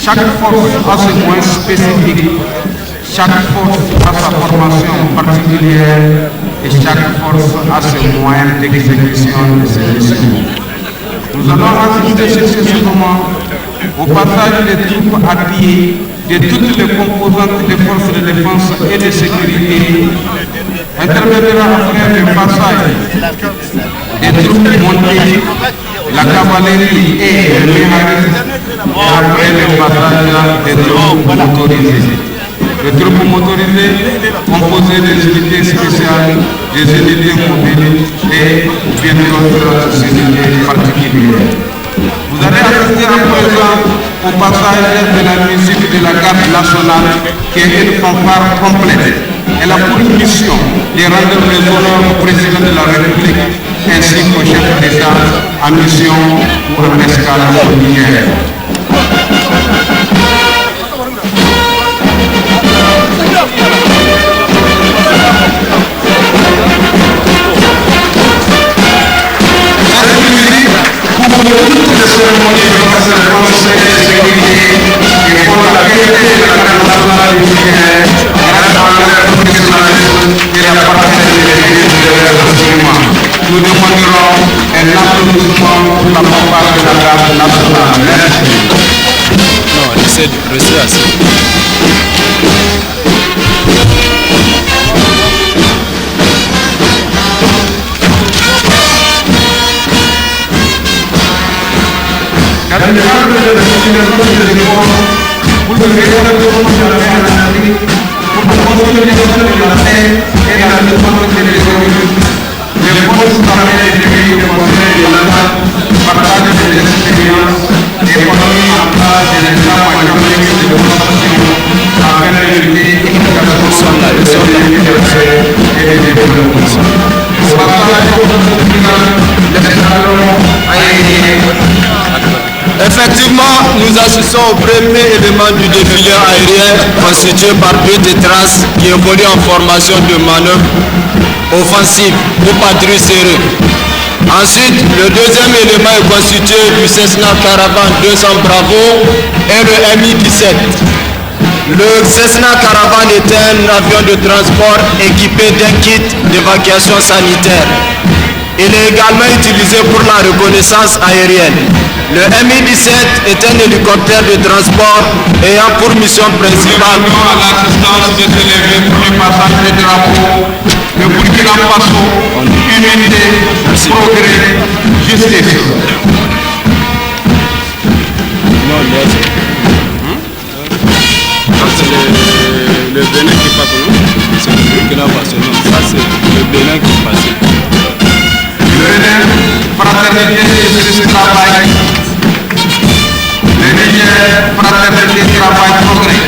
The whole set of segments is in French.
Chaque force a ses moyens spécifiques, chaque force a sa formation particulière et chaque force a ses moyens d'exécution de ses missions. Nous allons assister successivement au passage des troupes à pied de toutes les composantes des forces de défense et de sécurité. Interviendra après le passage des troupes montées, la cavalerie et le mécanisme, et après le passage des troupes motorisées. Les troupes motorisées composées des unités spéciales, des unités mobiles et bien d'autres unités particulières. Vous allez assister à présent au passage de la musique de la garde nationale qui est une fanfare complète. Elle a pour mission de rendre les honneurs au président de la République ainsi qu'au chef d'État en mission ou en escale au Niger. Toutes les cérémonies de conseil de sécurité qui font la fierté de la garde nationale du Niger grâce à leur professionnalisme et la participation de leurs instruments. Nous demanderons un applaudissement pour la fanfare de la garde nationale. Merci. Non, j'essaie de rester assis. Dans le cadre de la situation des efforts pour le rétablissement de la paix en Afrique, pour la consolidation de la paix et la défense des terroristes, les forces armées des pays du Conseil de l'État partagent des expériences et ont mis en place des états-majors de formation afin de lutter efficacement contre les libertés et les développements. Au passage de l'escadron aérien. Effectivement, nous assistons au premier élément du défilé aérien constitué par deux tétras qui évoluent en formation de manœuvre offensive ou patrouille serrée. Ensuite, le deuxième élément est constitué du Cessna Caravan 200 Bravo et le Mi-17. Le Cessna Caravan est un avion de transport équipé d'un kit d'évacuation sanitaire. Il est également utilisé pour la reconnaissance aérienne. Le Mi-17 est un hélicoptère de transport ayant pour mission principale à l'assistance de s'élever pour le passage des drapeaux, le Burkina Faso, unité, progrès, justice. Non, c'est le Bénin qui passe, non? C'est le Burkina Faso, non? Ça, c'est le Bénin qui passe. Le Bénin, fraternité, justice, travail. Le Niger, fraternité, travail, progrès.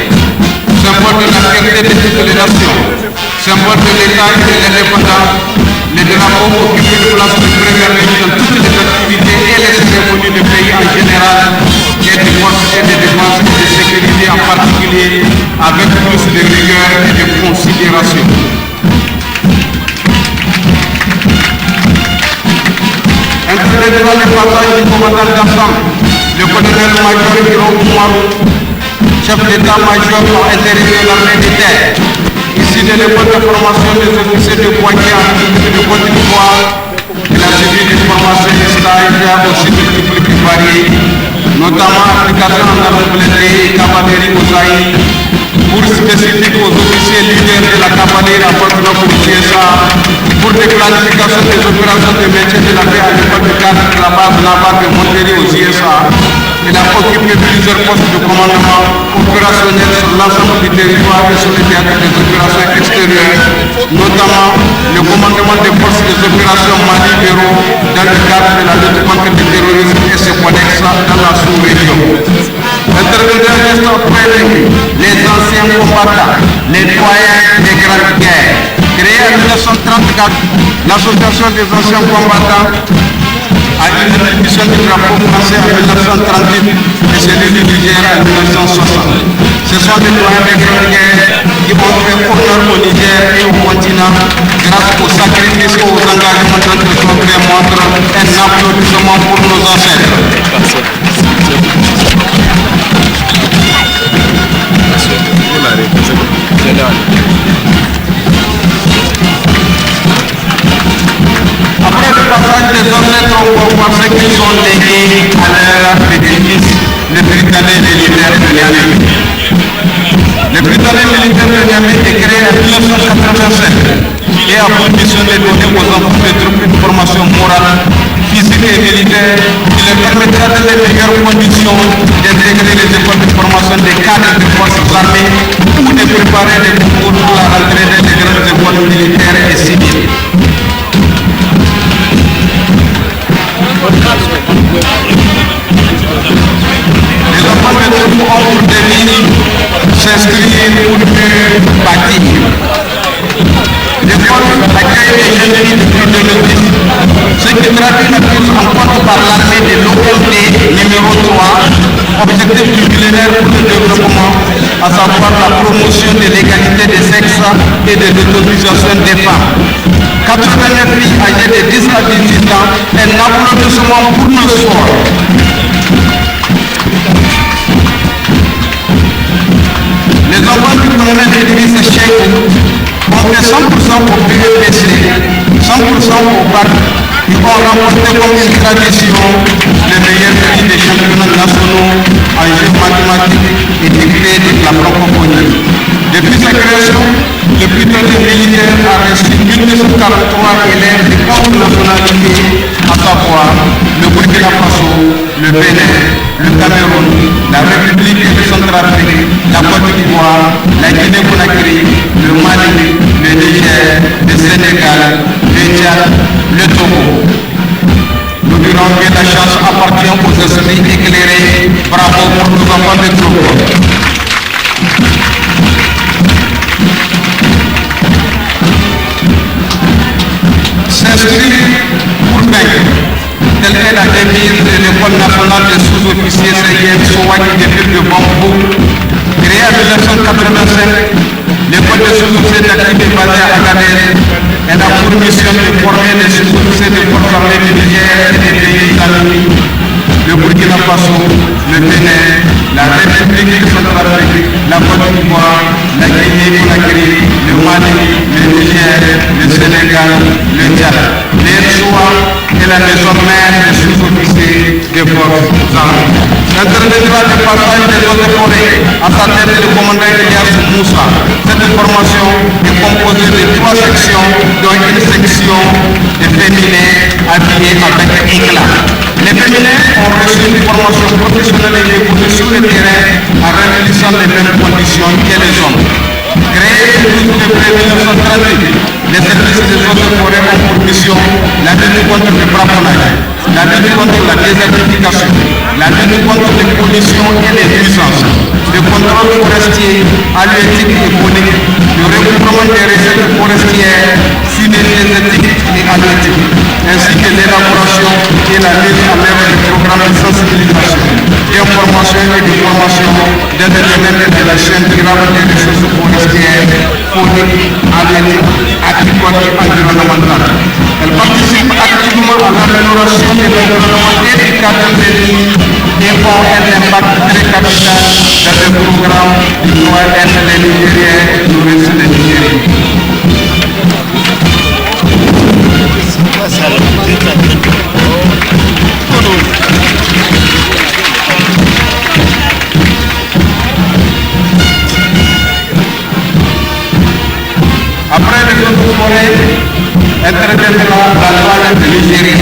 Symbole de la fierté de toutes les nations. Symbole de l'État et de l'indépendance. Les drapeaux occupent une place de première ligne dans toutes les activités et les cérémonies du pays en général, et des forces et de défense et de sécurité en particulier, avec plus de rigueur et de considération. Interviendra le passage du commandant d'ensemble, le colonel-major Guillaume Oumarou, chef d'état-major par intérim de l'armée de terre, ici de l'école de formation des officiers de Poitiers en République de Côte d'Ivoire. Il a suivi des formations et stages aussi multiples et variées, notamment application en armée et cavalerie aux AI, cours spécifiques aux officiers leaders de la cavalerie appartenant au CSA, pour des planifications des opérations de maintien de la paix à l'époque du cadre de la base navale de Montéry aux ISA. Il a occupé plusieurs postes de commandement opérationnel sur l'ensemble du territoire et sur les théâtres des opérations extérieures, notamment le commandement des forces des opérations Mali-Béro dans le cadre de la lutte contre le terrorisme et ses connexes dans la sous-région. Intervenant juste après les anciens combattants, les doyens des grandes guerres. Créée en 1934, l'association des anciens combattants a eu une mission du drapeau français en 1938 et celui du Niger en 1960. Ce sont des doyens des grandes guerres qui ont fait honneur au Niger et au continent grâce aux sacrifices et aux engagements dont ils ont fait montre. Un applaudissement pour nos ancêtres. sans être encore parce qu'ils sont légués à leur bénéfice, les Britanniques militaires de Niamey. Les Britanniques militaires de Niamey est créé en 1987 et a pour mission de donner aux enfants des troupes une formation morale, physique et militaire qui leur permettra dans les meilleures conditions d'intégrer les écoles de formation des cadres des forces armées ou de préparer les concours pour la rentrée dans les grandes écoles militaires et civiles. Les enfants de troupes ont pour défi s'inscrire pour mieux bâtir. L'école accueille les jeunes filles depuis 2010, ce qui traduit la prise en compte par l'armée de l'OMD numéro 3, objectif du millénaire pour le développement, à savoir la promotion de l'égalité des sexes et de l'autonomisation des femmes. 89 filles âgées de 10 à 18 ans, un applaudissement pour nos sports. Les enfants du colonel Idriss Cheikh ont fait 100% pour PEPC, 100% pour BAC, ils ont remporté comme une tradition les meilleurs prix des championnats nationaux en jeux mathématiques et dictée de la francophonie. Depuis sa création, le Britannique militaire a reçu 1243 élèves des 4 nationalités, à savoir le Burkina Faso, le Bénin, le Cameroun, la République de Centrafrique, la Côte d'Ivoire, la Guinée-Conakry, le Mali, le Niger, le Sénégal, le Tchad, le Togo. Nous dirons que la chance appartient aux esprits éclairés. Bravo pour nos enfants de troupe. S'inscrire pour vaincre, telle est la devise de l'École nationale des sous-officiers CIF Sowaki de ville de Bambou. Créée en 1985, l'école des sous-officiers d'activité basée à Agadez, elle a pour mission de former les sous-officiers de forces armées militaires et des pays amis, le Burkina Faso, le Bénin, la République Centrafrique, la Côte d'Ivoire, la Guinée-Conakry, le Mali, le Niger, le Sénégal, le Tchad. L'ENSOA est la maison mère des sous-officiers des forces armées. Interviendra le passage des eaux de forêt à sa tête le commandant Elias Moussa. Cette formation est composée de 3 sections, dont une section des féminins habillés avec éclat. Les féminins ont reçu une formation professionnelle et évolué sur le terrain en réunissant les mêmes conditions que les hommes. Créé le 12 février 1938, les services des eaux de forêt ont pour mission la lutte contre le braconnage, la lutte contre la désertification, la lutte contre les pollutions et les nuisances, le contrôle forestier, halieutique et phonique, le recouvrement des recettes forestières, synergétiques et halieutiques, ainsi que l'élaboration et la mise en œuvre des programmes de sensibilisation, d'information et de formation dans le domaine de la chaîne durable des ressources forestières, phoniques, halieutiques, agricoles et environnementales. Elle participe activement à l'amélioration de l'environnement et du cadre de vie et ont un impact très capital dans le programme du ONS des Nigériens et touristes des Nigériens. Après les autres forêts, interviendra la douane de Nigeria,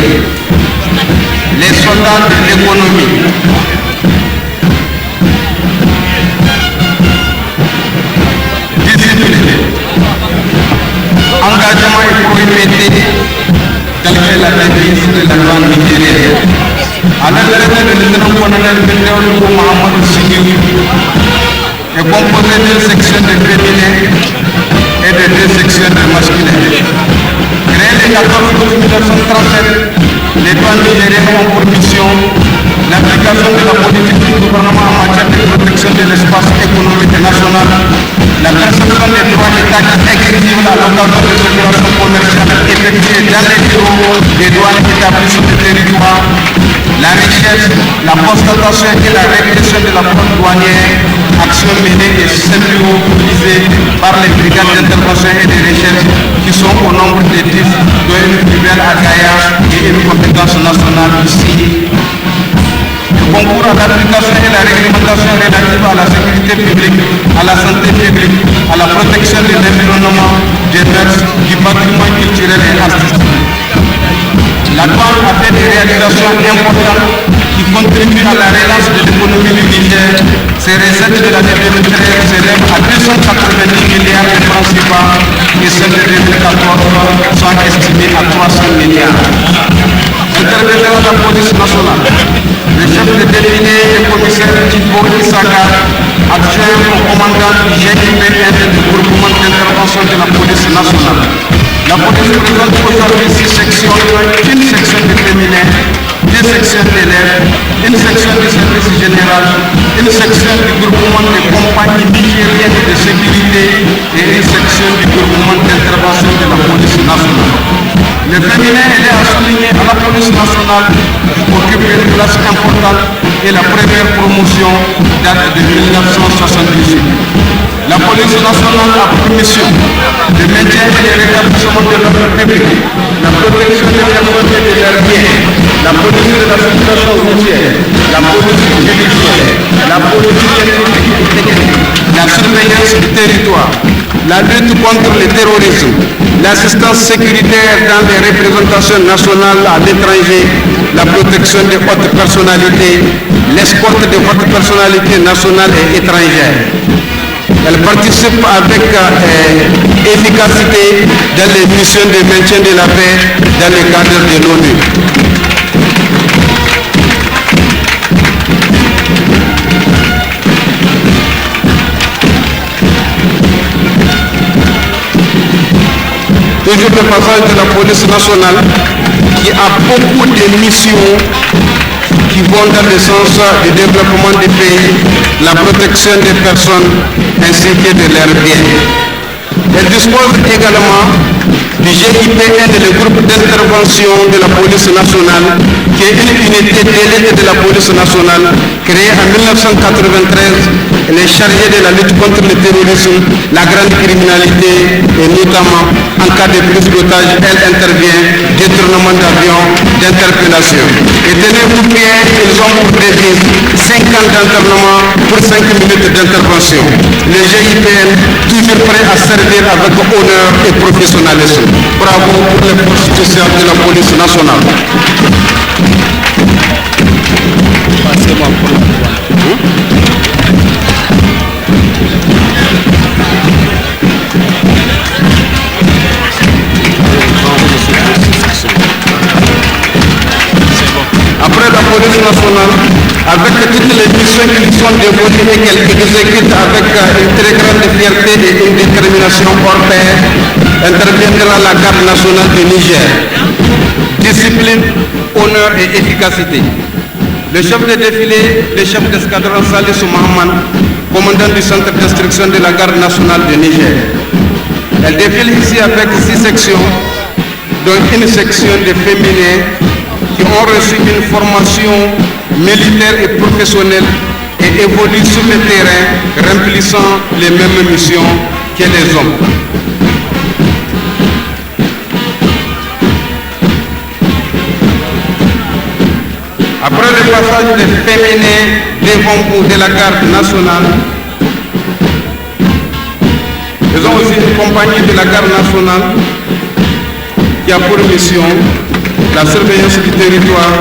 les soldats de l'économie, discipline, engagement et probité, telle que la devise de la douane nigérienne. À l'intérieur de lieutenant-colonel Bénéol Mohamed Sigiri est composé d'une section de féminins et de 2 sections de masculins. Créé le 14 août 1937, les douanes nigériennes ont pour mission l'application de la politique du gouvernement en matière de protection de l'espace économique national, la perception des droits et taxes exigibles à l'occasion des opérations commerciales effectuées dans les bureaux des douanes établis sur le territoire, la recherche, la constatation et la répression de la fraude douanière, à actions menées et symbioles utilisées par les brigades d'intervention et de recherche qui sont au nombre de 10, dont une filiale à Gaïa et une compétence nationale ici. Le concours à l'application et la réglementation relative à la sécurité publique, à la santé publique, à la protection de l'environnement, des mœurs, du patrimoine culturel et artistique. La douane a fait des réalisations importantes qui contribuent à la relance de l'économie du Niger. Ces recettes de l'année 2013 s'élèvent à 290 milliards de francs CFA et celles de 2014 sont estimées à 300 milliards. Intervenant de la police nationale, le chef de délégué et commissaire Thibaut Issaka, adjoint au commandant du GIPN du groupement d'intervention de la police nationale. La police présente aujourd'hui 6 sections, une section de féminin, 2 sections d'élèves, une section de service général, une section du groupement de compagnies nigériennes de sécurité et une section du groupement d'intervention de la police nationale. Le féminin est à souligner à la police nationale occupe une place importante et la première promotion date de 1978. La police nationale a pour mission de maintien et de rétablissement de l'ordre public, la protection des personnes et de leurs biens, la police de la circulation routière, la police judiciaire, la police scientifique et technique, la surveillance du territoire, la lutte contre le terrorisme, l'assistance sécuritaire dans les représentations nationales à l'étranger, la protection des hautes personnalités, l'escorte des hautes personnalités nationales et étrangères. Elle participe avec efficacité dans les missions de maintien de la paix dans le cadre de l'ONU. Toujours le passage de la police nationale qui a beaucoup de missions qui vont dans le sens du développement du pays, la protection des personnes ainsi que de leurs biens. Elle dispose également du GIPN, le groupe d'intervention de la police nationale, qui est une unité d'élite de la police nationale créée en 1993. Elle est chargée de la lutte contre le terrorisme, la grande criminalité et notamment en cas de prise d'otage, elle intervient, détournement d'avion, d'interpellation. Et tenez-vous bien, ils ont pour devise 5 ans d'internement pour 5 minutes d'intervention. Le GIPN toujours prêt à servir avec honneur et professionnalisme. Bravo pour les forces spéciales de la police nationale. Passez-moi pour la Après la police nationale, avec toutes les missions qui sont dévolues et qu'elle exécute avec une très grande fierté et une détermination hors pair, interviendra la garde nationale du Niger. Discipline, honneur et efficacité. Le chef de défilé, le chef d'escadron Salissou Mahaman, commandant du centre d'instruction de la garde nationale du Niger. Elle défile ici avec 6 sections, dont une section de féminins qui ont reçu une formation militaire et professionnelle et évoluent sur le terrain, remplissant les mêmes missions que les hommes. Après le passage des féminins devant vous de la garde nationale, ils ont aussi une compagnie de la garde nationale qui a pour mission la surveillance du territoire,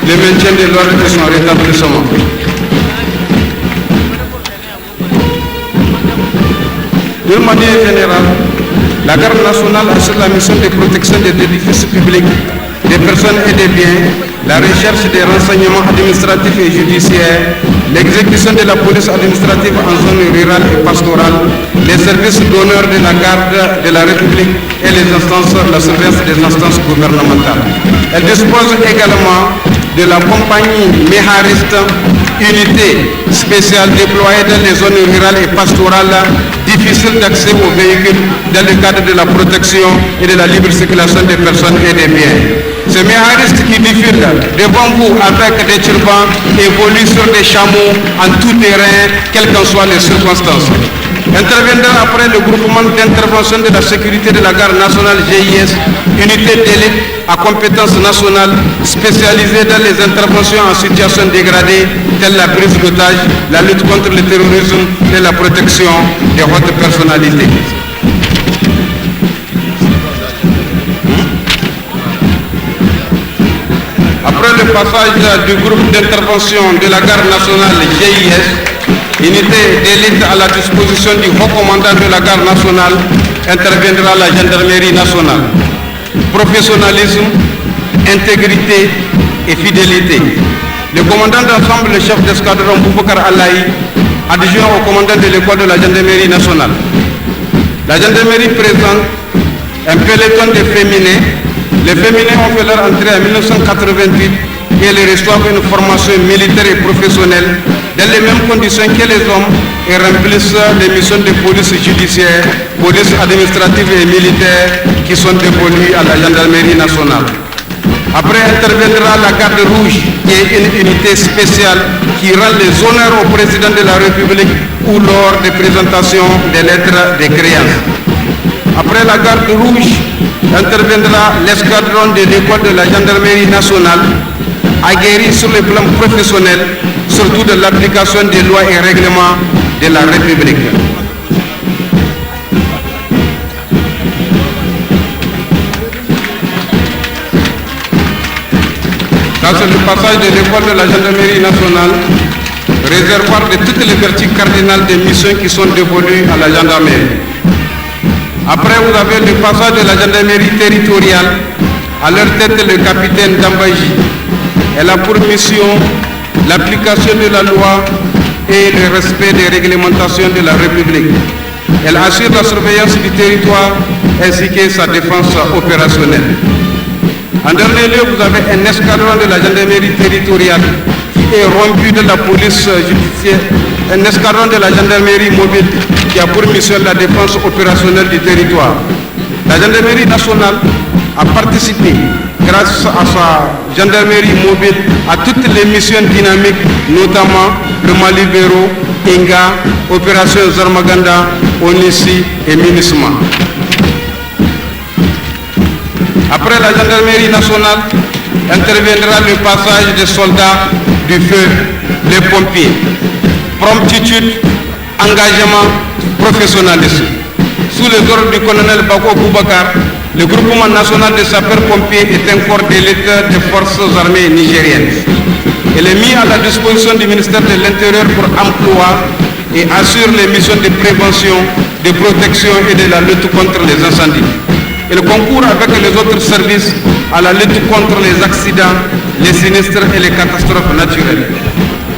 le maintien de l'ordre et son rétablissement. D'une manière générale, la garde nationale assure la mission de protection des édifices publics, des personnes et des biens, la recherche des renseignements administratifs et judiciaires, l'exécution de la police administrative en zone rurale et pastorale, les services d'honneur de la garde de la République et les instances, la surveillance des instances gouvernementales. Elle dispose également de la compagnie méhariste, unité spéciale déployée dans les zones rurales et pastorales difficiles d'accès aux véhicules dans le cadre de la protection et de la libre circulation des personnes et des biens. Ces méharistes qui défilent devant vous avec des turbans évoluent sur des chameaux en tout terrain, quelles qu'en soient les circonstances. Interviendra après le groupement d'intervention de la sécurité de la garde nationale GIS, unité d'élite à compétence nationale spécialisée dans les interventions en situation dégradée, telles la prise d'otages, la lutte contre le terrorisme et la protection des hautes personnalités. Après le passage du groupe d'intervention de la garde nationale GIS, unité d'élite à la disposition du haut commandant de la garde nationale, interviendra la gendarmerie nationale. Professionnalisme, intégrité et fidélité. Le commandant d'ensemble, le chef d'escadron Boubacar Alaï, adjoint au commandant de l'école de la gendarmerie nationale. La gendarmerie présente un peloton de féminins. Les féminins ont fait leur entrée en 1988 et ils reçoivent une formation militaire et professionnelle dans les mêmes conditions que les hommes et remplissent les missions de police judiciaire, police administrative et militaire qui sont dévolues à la gendarmerie nationale. Après interviendra la garde rouge qui est une unité spéciale qui rend les honneurs au président de la République ou lors des présentations des lettres de créance. Après la garde rouge, interviendra l'escadron de l'école de la gendarmerie nationale, aguerri sur le plan professionnel, surtout de l'application des lois et règlements de la République. Dans le passage de l'école de la gendarmerie nationale, réservoir de toutes les vertus cardinales des missions qui sont dévolues à la gendarmerie. Après, vous avez le passage de la gendarmerie territoriale, à leur tête le capitaine Dambaji. Elle a pour mission l'application de la loi et le respect des réglementations de la République. Elle assure la surveillance du territoire ainsi que sa défense opérationnelle. En dernier lieu, vous avez un escadron de la gendarmerie territoriale qui est rompu de la police judiciaire, un escadron de la gendarmerie mobile qui a pour mission la défense opérationnelle du territoire. La gendarmerie nationale a participé, grâce à sa gendarmerie mobile, à toutes les missions dynamiques, notamment le Mali Béro, Inga, Opération Zarmaganda, Onissi et Minisma. Après la gendarmerie nationale, interviendra le passage des soldats du feu, les pompiers. Promptitude, engagement, professionnalisme. Sous les ordres du colonel Bako Boubacar, le groupement national des sapeurs-pompiers est un corps d'élite des forces armées nigériennes. Il est mis à la disposition du ministère de l'Intérieur pour emploi et assure les missions de prévention, de protection et de la lutte contre les incendies. Il concourt avec les autres services à la lutte contre les accidents, les sinistres et les catastrophes naturelles.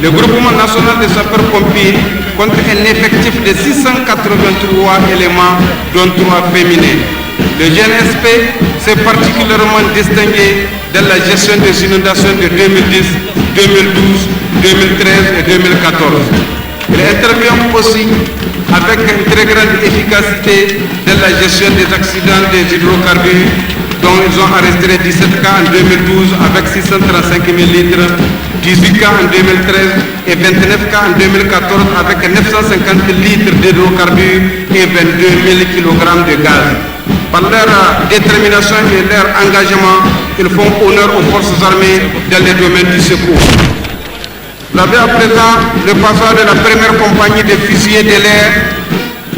Le groupement national des sapeurs-pompiers compte un effectif de 683 éléments, dont 3 féminins. Le GNSP s'est particulièrement distingué dans la gestion des inondations de 2010, 2012, 2013 et 2014. Il intervient aussi avec une très grande efficacité dans la gestion des accidents des hydrocarbures, dont ils ont arrêté 17 cas en 2012 avec 635 000 litres, 18 cas en 2013 et 29 cas en 2014 avec 950 litres d'hydrocarbures et 22 000 kg de gaz. Par leur détermination et leur engagement, ils font honneur aux forces armées dans les domaines du secours. Vous avez à présent le passage de la première compagnie de fusiliers de l'air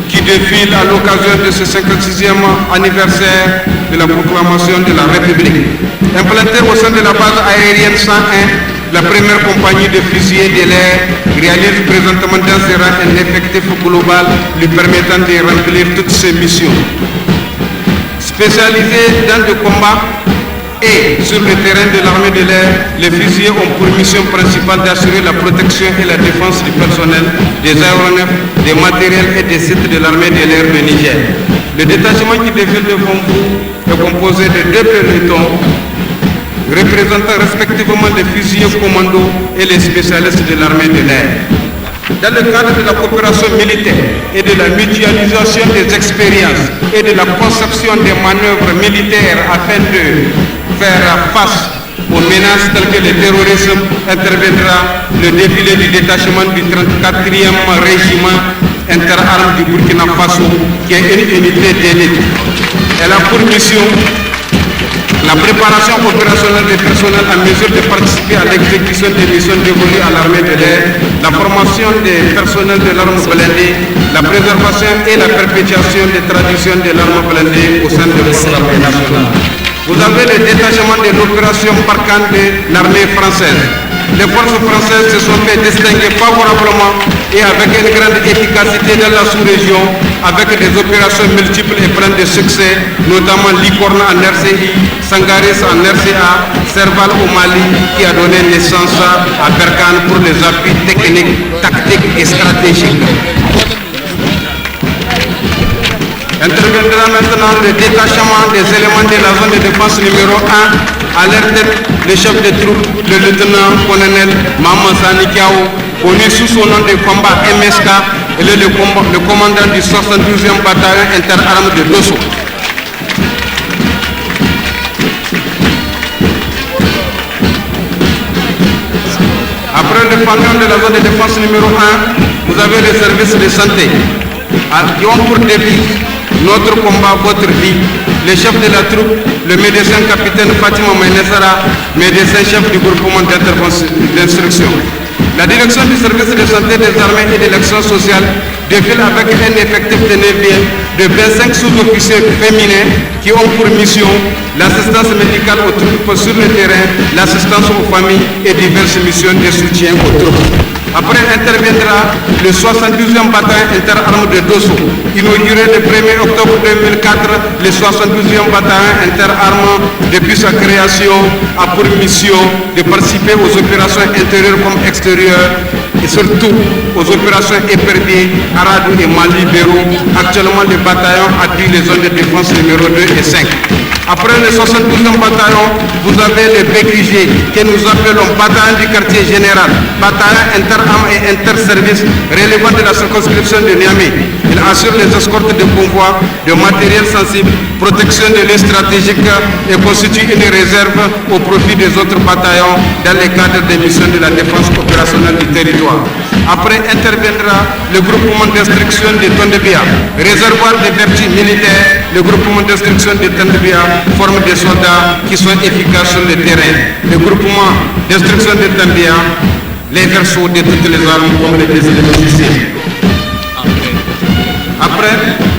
qui défile à l'occasion de ce 56e anniversaire de la proclamation de la République. Implantée au sein de la base aérienne 101, la première compagnie de fusiliers de l'air réalise présentement dans ses rangs un effectif global lui permettant de remplir toutes ses missions. Spécialisés dans le combat et sur le terrain de l'armée de l'air, les fusiliers ont pour mission principale d'assurer la protection et la défense du personnel, des aéronefs, des matériels et des sites de l'armée de l'air de Niger. Le détachement qui défile devant vous est composé de 2 pelotons représentant respectivement les fusiliers commandos et les spécialistes de l'armée de l'air. Dans le cadre de la coopération militaire et de la mutualisation des expériences et de la conception des manœuvres militaires afin de faire face aux menaces telles que le terrorisme, interviendra le défilé du détachement du 34e régiment interarmes du Burkina Faso, qui est une unité d'élite. Elle a pour mission la préparation opérationnelle des personnels en mesure de participer à l'exécution des missions dévolues à l'armée de l'air, la formation des personnels de l'arme blindée, la préservation et la perpétuation des traditions de l'arme blindée au sein de l'armée nationale. Vous avez le détachement de l'opération Barkhane de l'armée française. Les forces françaises se sont fait distinguer favorablement et avec une grande efficacité dans la sous-région, avec des opérations multiples et pleines de succès, notamment Licorne en RCI, Sangaris en RCA, Serval au Mali, qui a donné naissance à Barkhane pour les appuis techniques, tactiques et stratégiques. Interviendra maintenant le détachement des éléments de la zone de défense numéro 1, à leur tête le chef de troupe, le lieutenant-colonel Maman Sani Kiao, connu sous son nom de combat MSK, et le commandant du 72e bataillon interarmes de Dosso. Après le pavillon de la zone de défense numéro 1, vous avez les services de santé qui ont pour défi notre combat, votre vie. Le chef de la troupe, le médecin capitaine Fatima Mainessara, médecin chef du groupement d'instruction. La direction du service de santé des armées et de l'action sociale défile avec un effectif de 25 sous-officiers féminins qui ont pour mission l'assistance médicale aux troupes sur le terrain, l'assistance aux familles et diverses missions de soutien aux troupes. Après interviendra le 72e bataillon interarmes de Dosso, inauguré le 1er octobre 2004. Le 72e bataillon interarmes, depuis sa création, a pour mission de participer aux opérations intérieures comme extérieures et surtout aux opérations éperviers, Aradou et Mali-Bérou. Actuellement, le bataillon appuie les zones de défense numéro 2 et 5. Après le 72e bataillon, vous avez le BQG que nous appelons bataillon du quartier général, bataillon interarmes et interservices relevant de la circonscription de Niamey. Il assure les escortes de convois, de matériel sensible, protection de l'île stratégique et constitue une réserve au profit des autres bataillons dans le cadre des missions de la défense opérationnelle du territoire. Après interviendra le groupement d'instruction de Tondebia, réservoir des vertus militaires. Le groupement d'instruction de Tondebia forme des soldats qui sont efficaces sur le terrain. Le groupement d'instruction de Tondebia, les versos de toutes les armes comme les officiers. Après,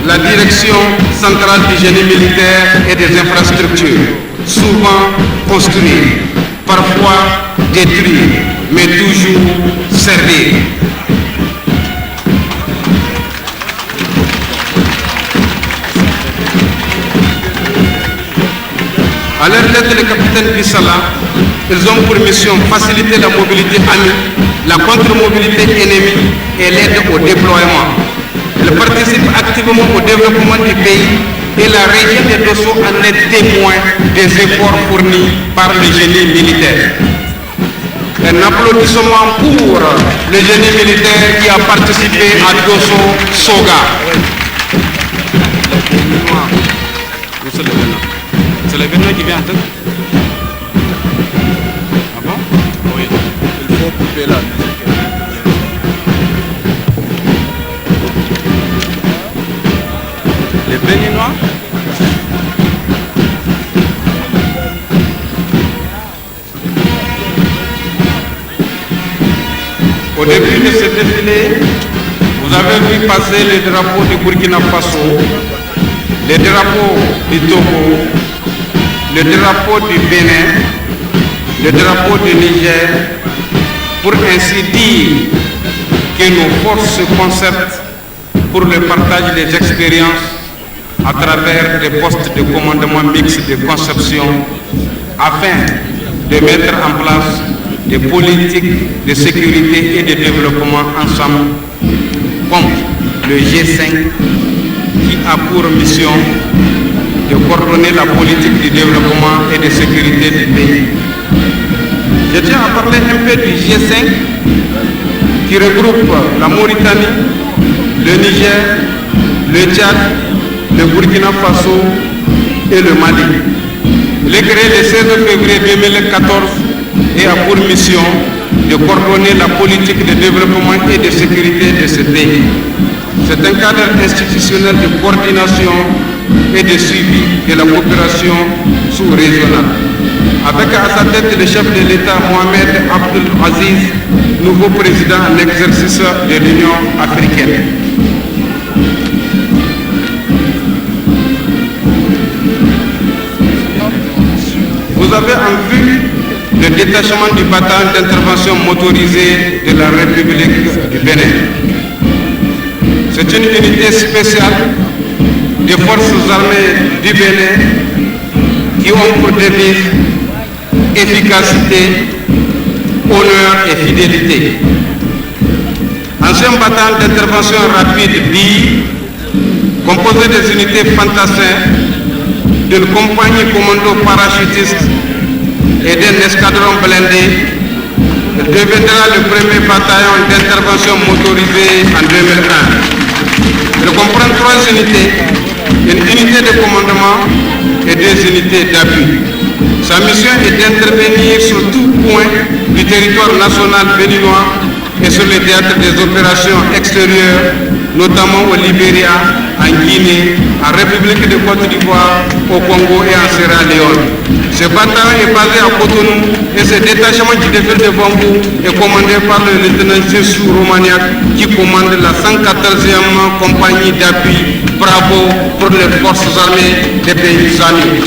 la direction centrale du génie militaire et des infrastructures, souvent construire, parfois détruire, mais toujours servir. À leur tête, le capitaine Bissala, ils ont pour mission faciliter la mobilité amie, la contre-mobilité ennemie et l'aide au déploiement. Ils participent activement au développement du pays et la région de Dosso en est témoin des efforts fournis par le génie militaire. Un applaudissement pour le génie militaire qui a participé à Dosso Soga. C'est l'événement qui vient en tête. Ah bon? Oui. Il faut couper la musique. Les Béninois. Au début de ce défilé, vous avez vu passer les drapeaux du Burkina Faso, les drapeaux du Togo, le drapeau du Bénin, le drapeau du Niger, pour ainsi dire que nos forces se concertent pour le partage des expériences à travers des postes de commandement mixte de conception afin de mettre en place des politiques de sécurité et de développement ensemble, comme le G5 qui a pour mission de coordonner la politique du développement et de sécurité du pays. Je tiens à parler un peu du G5 qui regroupe la Mauritanie, le Niger, le Tchad, le Burkina Faso et le Mali. Il est créé le 16 février 2014 et a pour mission de coordonner la politique de développement et de sécurité de ce pays. C'est un cadre institutionnel de coordination et de suivi de la coopération sous-régionale. Avec à sa tête le chef de l'État Mohamed Abdul Aziz, nouveau président en exercice de l'Union africaine. Vous avez en vue le détachement du bataillon d'intervention motorisée de la République du Bénin. C'est une unité spéciale des forces armées du Bénin qui ont pour devise efficacité, honneur et fidélité. Ancien bataillon d'intervention rapide BI, composé des unités fantassins, d'une compagnie commando parachutiste et d'un escadron blindé, deviendra le premier bataillon d'intervention motorisé en 2001. Il comprend 3 unités, une unité de commandement et 2 unités d'appui. Sa mission est d'intervenir sur tout point du territoire national béninois et sur les théâtres des opérations extérieures, notamment au Libéria, en Guinée, en République de Côte d'Ivoire, au Congo et en Sierra Leone. Ce bataillon est basé à Cotonou et ce détachement qui défile de Bambou est commandé par le lieutenant Jessou Romagnac qui commande la 114e compagnie d'appui Bravo pour les forces armées des pays amis.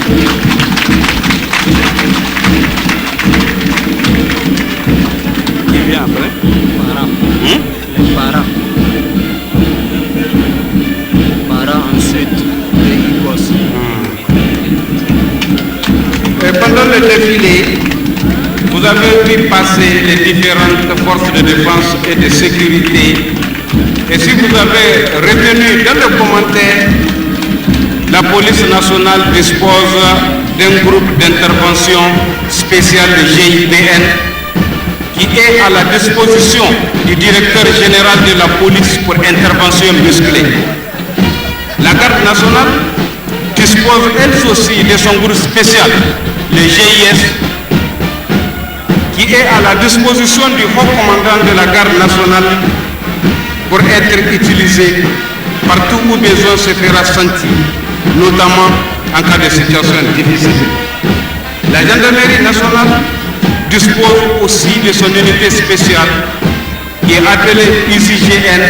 Qui vient après? Les parents. Ensuite, les gosses. Pendant le défilé, vous avez vu passer les différentes forces de défense et de sécurité. Et si vous avez retenu dans le commentaire, la police nationale dispose d'un groupe d'intervention spécial de GIBN qui est à la disposition du directeur général de la police pour intervention musclée. La garde nationale dispose elle aussi de son groupe spécial, le GIS, qui est à la disposition du haut commandant de la garde nationale pour être utilisé partout où besoin se fera sentir, notamment en cas de situation difficile. La gendarmerie nationale dispose aussi de son unité spéciale qui est appelée UCGN,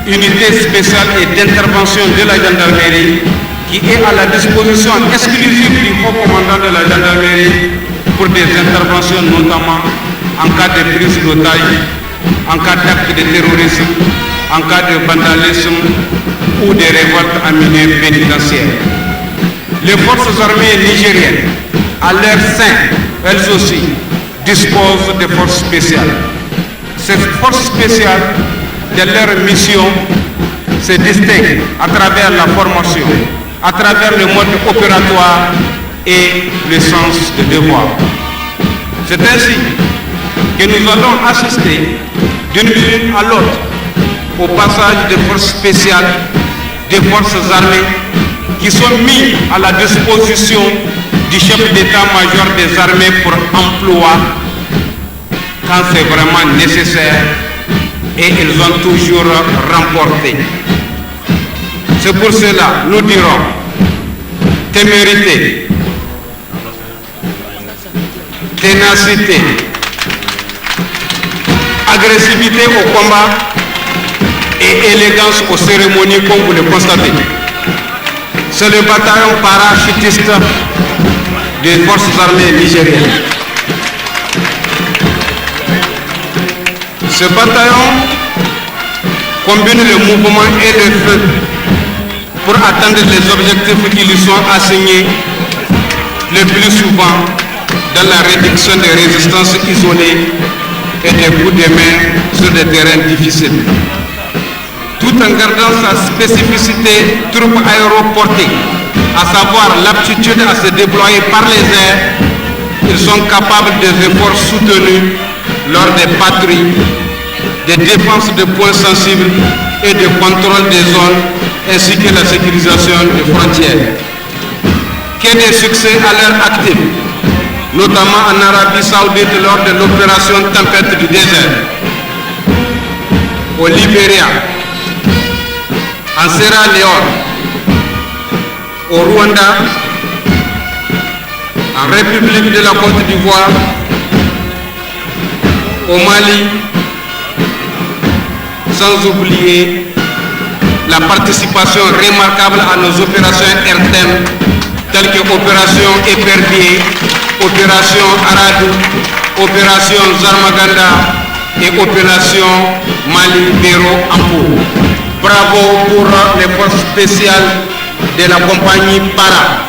unité spéciale et d'intervention de la gendarmerie, qui est à la disposition exclusive du haut commandant de la gendarmerie pour des interventions notamment en cas de prise d'otage, en cas d'acte de terrorisme, en cas de vandalisme ou de révolte en milieu pénitentiaire. Les forces armées nigériennes, à leur sein, elles aussi, disposent de forces spéciales. Ces forces spéciales, de leur mission, se distinguent à travers la formation, à travers le mode opératoire et le sens de devoir. C'est ainsi que nous allons assister d'une minute à l'autre au passage des forces spéciales, des forces armées qui sont mis à la disposition du chef d'état-major des armées pour emploi quand c'est vraiment nécessaire et ils ont toujours remporté. C'est pour cela, nous dirons, témérité, ténacité, agressivité au combat et élégance aux cérémonies comme vous le constatez. C'est le bataillon parachutiste des forces armées nigériennes. Ce bataillon combine le mouvement et le feu pour atteindre les objectifs qui lui sont assignés le plus souvent dans la réduction des résistances isolées et des coups de main sur des terrains difficiles. Tout en gardant sa spécificité troupe aéroportée, à savoir l'aptitude à se déployer par les airs, ils sont capables des efforts soutenus lors des patrouilles, des défenses de points sensibles et de contrôle des zones, ainsi que la sécurisation des frontières. que des succès à leur actif, notamment en Arabie Saoudite lors de l'opération Tempête du désert, au Libéria, en Sierra Leone, au Rwanda, en République de la Côte d'Ivoire, au Mali, sans oublier la participation remarquable à nos opérations RTM telles que Opération Épervier, Opération Aradou, Opération Zarmaganda et Opération Mali-Béro Ampo. Bravo pour les forces spéciales de la compagnie Para.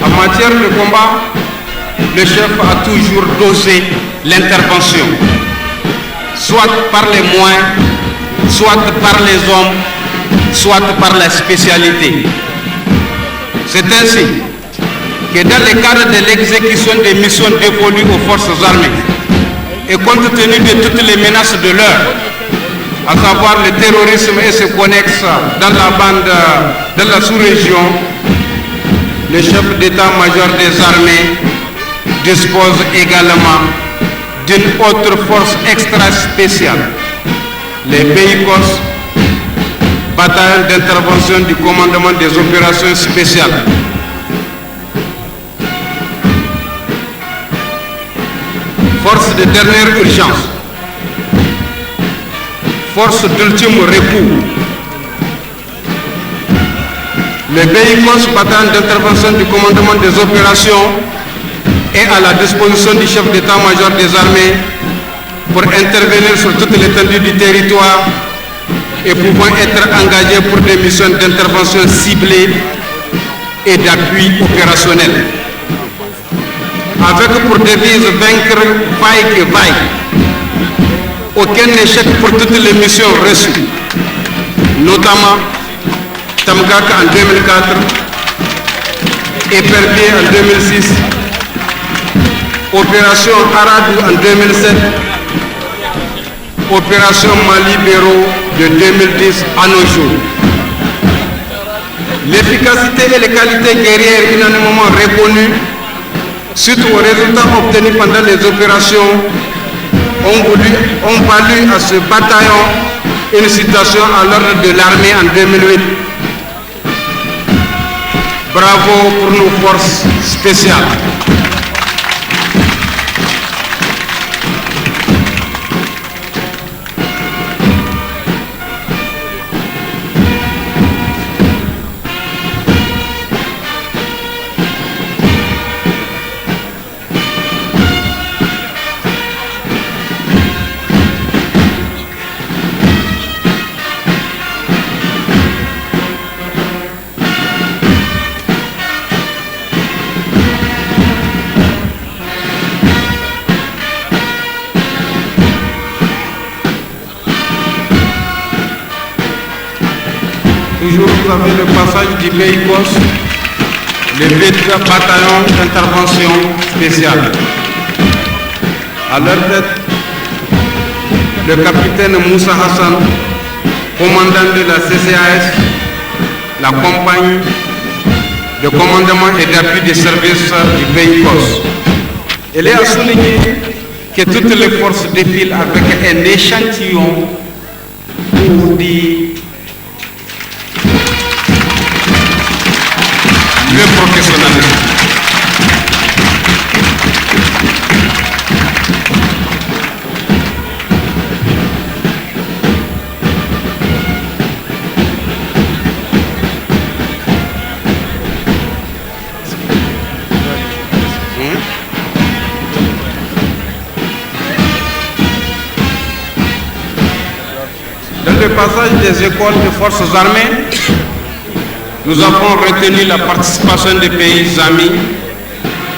En matière de combat, le chef a toujours dosé l'intervention, soit par les moyens, soit par les hommes, soit par la spécialité. C'est ainsi que dans le cadre de l'exécution des missions dévolues aux forces armées, et compte tenu de toutes les menaces de l'heure, à savoir le terrorisme et ses connexes dans la bande, dans la sous-région, le chef d'état-major des armées dispose également d'une autre force extra spéciale, les BICOS, bataillon d'intervention du commandement des opérations spéciales. Force de dernière urgence, force d'ultime recours. Le BICOS, bataillon d'intervention du commandement des opérations, est à la disposition du chef d'état-major des armées pour intervenir sur toute l'étendue du territoire et pouvant être engagé pour des missions d'intervention ciblées et d'appui opérationnel. Avec pour devise vaincre vaille que vaille. Aucun échec pour toutes les missions reçues, notamment Tamgak en 2004, Épervier en 2006, Opération Aradou en 2007, Opération Mali-Béro de 2010 à nos jours. L'efficacité et les qualités guerrières unanimement reconnues suite aux résultats obtenus pendant les opérations ont valu à ce bataillon une citation à l'ordre de l'armée en 2008. Bravo pour nos forces spéciales. Toujours vous avez le passage du BICOS, le 8 bataillon d'intervention spéciale. À leur tête, le capitaine Moussa Hassan, commandant de la CCAS, la compagnie de commandement et d'appui des services du BICOS. Il est à souligner que toutes les forces défilent avec un échantillon pour dire le professionnalisme. Dans le passage des écoles de forces armées, nous avons retenu la participation des pays amis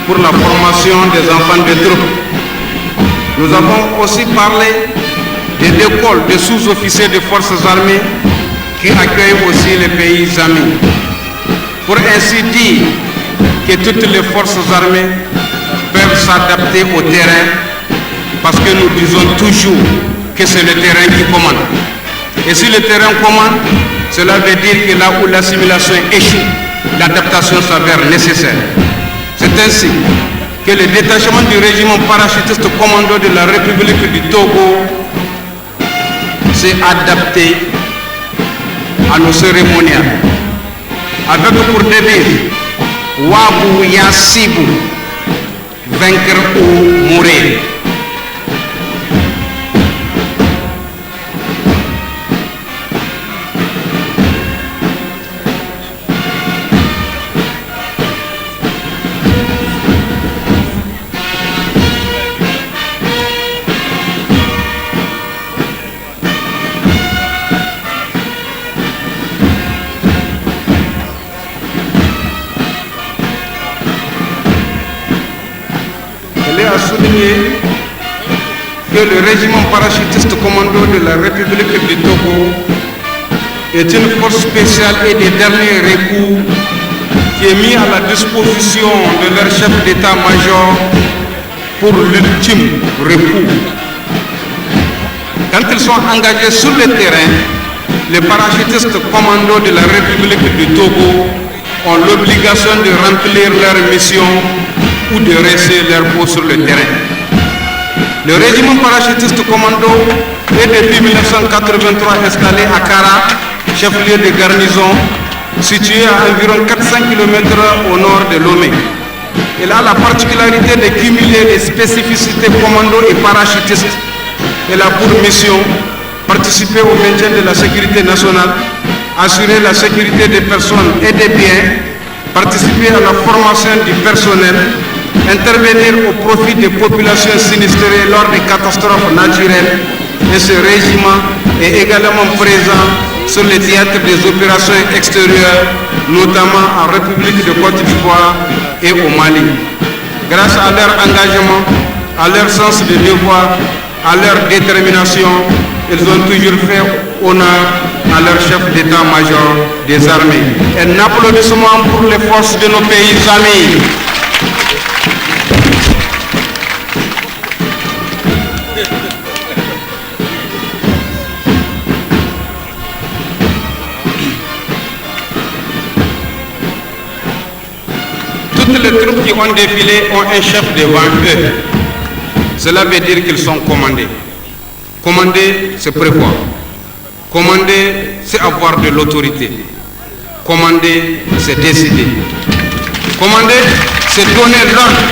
pour la formation des enfants de troupes. Nous avons aussi parlé des écoles de sous-officiers des forces armées qui accueillent aussi les pays amis. pour ainsi dire que toutes les forces armées peuvent s'adapter au terrain, parce que nous disons toujours que c'est le terrain qui commande. Et si le terrain commande, cela veut dire que là où l'assimilation échoue, l'adaptation s'avère nécessaire. C'est ainsi que le détachement du régiment parachutiste commando de la République du Togo s'est adapté à nos cérémoniales, avec pour devise Wabu Yassibu, vaincre ou mourir. Souligner que le régiment parachutiste commando de la République du Togo est une force spéciale et de dernier recours qui est mise à la disposition de leur chef d'état-major pour l'ultime recours. Quand ils sont engagés sur le terrain, les parachutistes commando de la République du Togo ont l'obligation de remplir leur mission ou de rester leur peau sur le terrain. Le régiment parachutiste commando est depuis 1983 installé à Kara, chef-lieu de garnison, situé à environ 400 km au nord de Lomé. Il a la particularité de cumuler les spécificités commando et parachutiste. Il a pour mission participer au maintien de la sécurité nationale, assurer la sécurité des personnes et des biens, participer à la formation du personnel, intervenir au profit des populations sinistrées lors des catastrophes naturelles. Et ce régiment est également présent sur les théâtres des opérations extérieures, notamment en République de Côte d'Ivoire et au Mali. Grâce à leur engagement, à leur sens de devoir, à leur détermination, ils ont toujours fait honneur à leur chef d'état-major des armées. Un applaudissement pour les forces de nos pays amis. Toutes les troupes qui ont défilé ont un chef devant eux. Cela veut dire qu'ils sont commandés. Commander, c'est prévoir. Commander, c'est avoir de l'autorité. Commander, c'est décider. Commander, c'est donner l'ordre.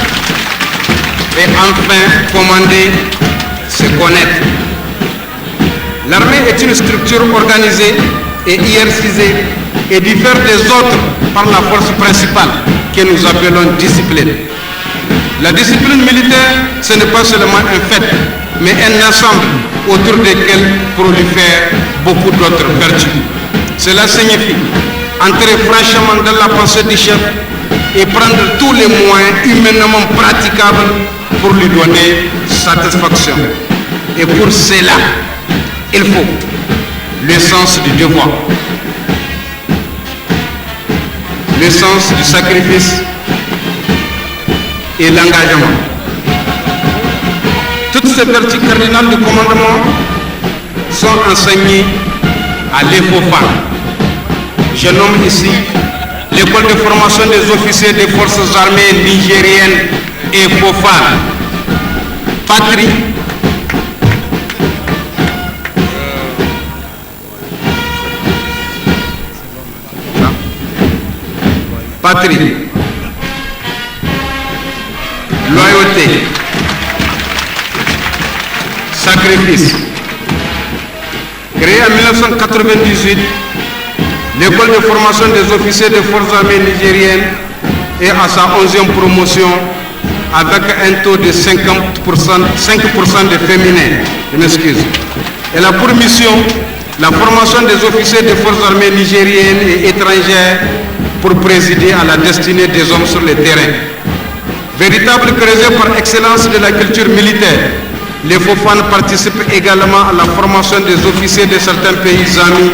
Et enfin, commander, c'est connaître. L'armée est une structure organisée et hiérarchisée et diffère des autres par la force principale que nous appelons discipline. La discipline militaire, ce n'est pas seulement un fait, mais un ensemble autour desquels prolifèrent beaucoup d'autres vertus. Cela signifie entrer franchement dans la pensée du chef et prendre tous les moyens humainement praticables pour lui donner satisfaction. Et pour cela, il faut le sens du devoir, le sens du sacrifice et l'engagement. Toutes ces vertus cardinales du commandement sont enseignées à l'EFOFAN. Je nomme ici l'école de formation des officiers des forces armées nigériennes EFOFAN. Patrie, patrie, loyauté, sacrifice. Créée en 1998, l'école de formation des officiers des forces armées nigériennes est à sa 11e promotion avec un taux de 5% de féminins. Je m'excuse. Elle a pour mission la formation des officiers des forces armées nigériennes et étrangères pour présider à la destinée des hommes sur le terrain. Véritable creuset par excellence de la culture militaire, les FOFAN participent également à la formation des officiers de certains pays amis,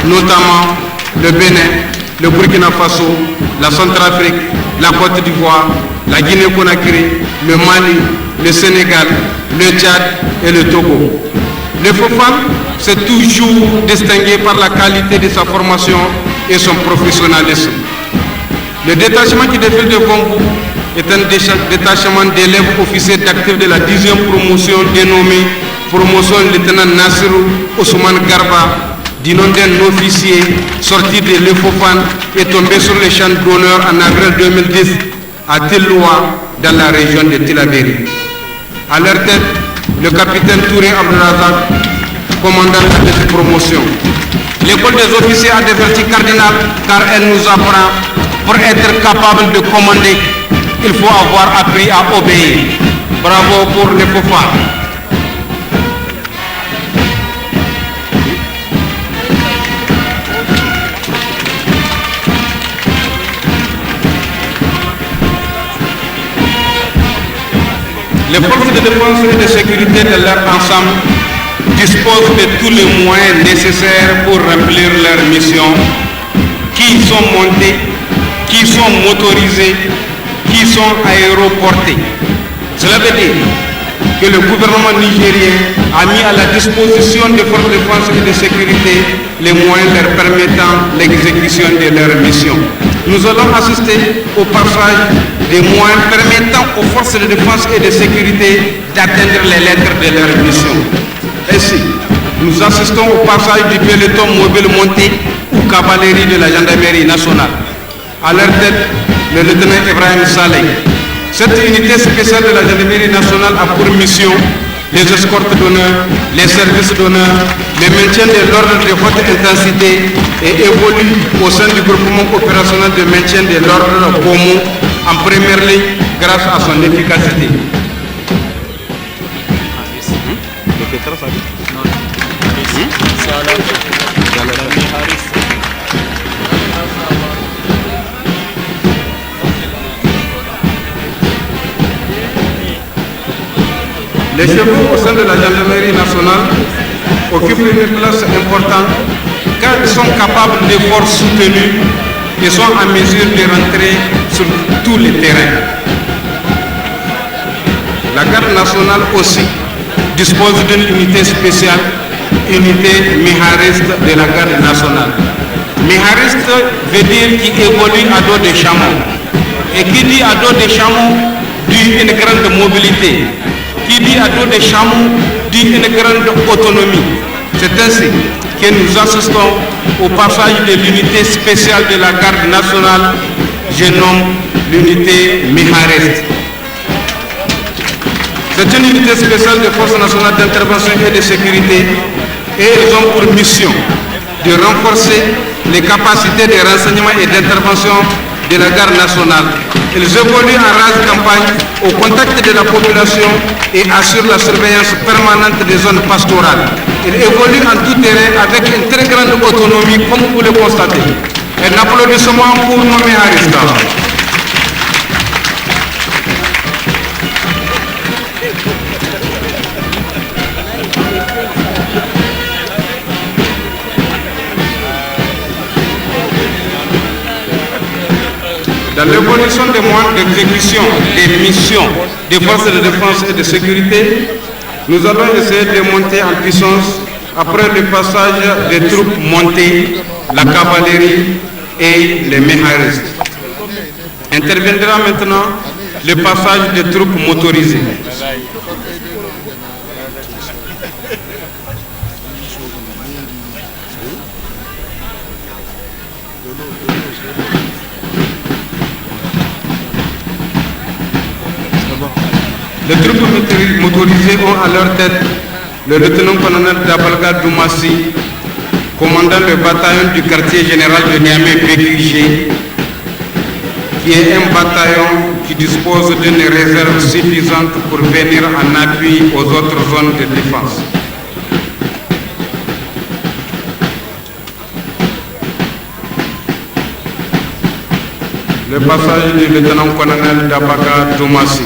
notamment le Bénin, le Burkina Faso, la Centrafrique, la Côte d'Ivoire, la Guinée-Conakry, le Mali, le Sénégal, le Tchad et le Togo. Le Fofana s'est toujours distingué par la qualité de sa formation et son professionnalisme. Le détachement qui défile devant vous est un détachement d'élèves officiers d'actifs de la 10e promotion dénommée promotion lieutenant Nassirou Ousmane Garba, du nom d'un officier sorti de l'Efofan et tombé sur les champs d'honneur en avril 2010 à Tilloua, dans la région de Tilaberi. À leur tête, le capitaine Touré Abdelrazak, commandant de cette promotion. L'école des officiers a des vertus cardinales car elle nous apprend pour être capable de commander, il faut avoir appris à obéir. Bravo pour les Fofas. Les forces de défense et de sécurité de leur ensemble disposent de tous les moyens nécessaires pour remplir leur mission, qui sont montés, qui sont motorisés, qui sont aéroportés. Cela veut dire que le gouvernement nigérien a mis à la disposition des forces de défense et de sécurité les moyens leur permettant l'exécution de leur mission. Nous allons assister au passage des moyens permettant aux forces de défense et de sécurité d'atteindre les lettres de leur mission. Ainsi, nous assistons au passage du peloton mobile monté ou cavalerie de la gendarmerie nationale. À leur tête, le lieutenant Ibrahim Saleh. Cette unité spéciale de la gendarmerie nationale a pour mission les escortes d'honneur, les services d'honneur, le maintien de l'ordre de haute intensité et évolue au sein du groupement opérationnel de maintien de l'ordre commun en première ligne grâce à son efficacité. Les chevaux au sein de la gendarmerie nationale occupent une place importante car ils sont capables d'efforts soutenus et sont en mesure de rentrer sur tous les terrains. La garde nationale aussi dispose d'une unité spéciale, unité mihariste de la garde nationale. Mihariste veut dire qui évolue à dos de chameau. Et qui dit à dos de chameau dit une grande mobilité. Qui dit à dos de chameau dit une grande autonomie. C'est ainsi que nous assistons au passage de l'unité spéciale de la garde nationale, je nomme l'unité mihariste. C'est une unité spéciale des forces nationales d'intervention et de sécurité et ils ont pour mission de renforcer les capacités de renseignement et d'intervention de la garde nationale. Ils évoluent en rase campagne au contact de la population et assurent la surveillance permanente des zones pastorales. Ils évoluent en tout terrain avec une très grande autonomie comme vous le constatez. Un applaudissement pour nos méharistes. Dans l'évolution des moyens d'exécution des missions des forces de défense et de sécurité, nous allons essayer de monter en puissance après le passage des troupes montées, la cavalerie et les méharistes. Interviendra maintenant le passage des troupes motorisées. Les troupes motorisées ont à leur tête le lieutenant-colonel Dabalga Doumassi, commandant le bataillon du quartier général de Niamey BQG, qui est un bataillon qui dispose d'une réserve suffisante pour venir en appui aux autres zones de défense. Le passage du lieutenant-colonel Dabalga Doumassi,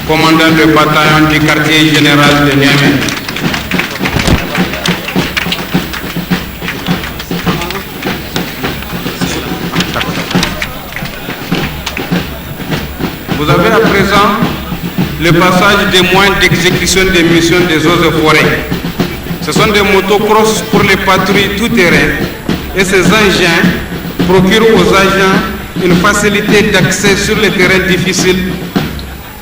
commandant le bataillon du quartier général de Niamey. Vous avez à présent le passage des moyens d'exécution des missions des eaux et forêts. Ce sont des motocross pour les patrouilles tout-terrain et ces engins procurent aux agents une facilité d'accès sur les terrains difficiles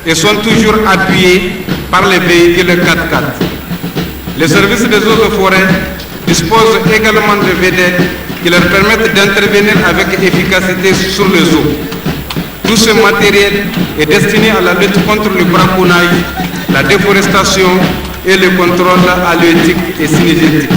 et sont toujours appuyés par les véhicules 4x4. Les services des eaux et forêts disposent également de vedettes qui leur permettent d'intervenir avec efficacité sur les eaux. Tout ce matériel est destiné à la lutte contre le braconnage, la déforestation et le contrôle halieutique et cynégétique.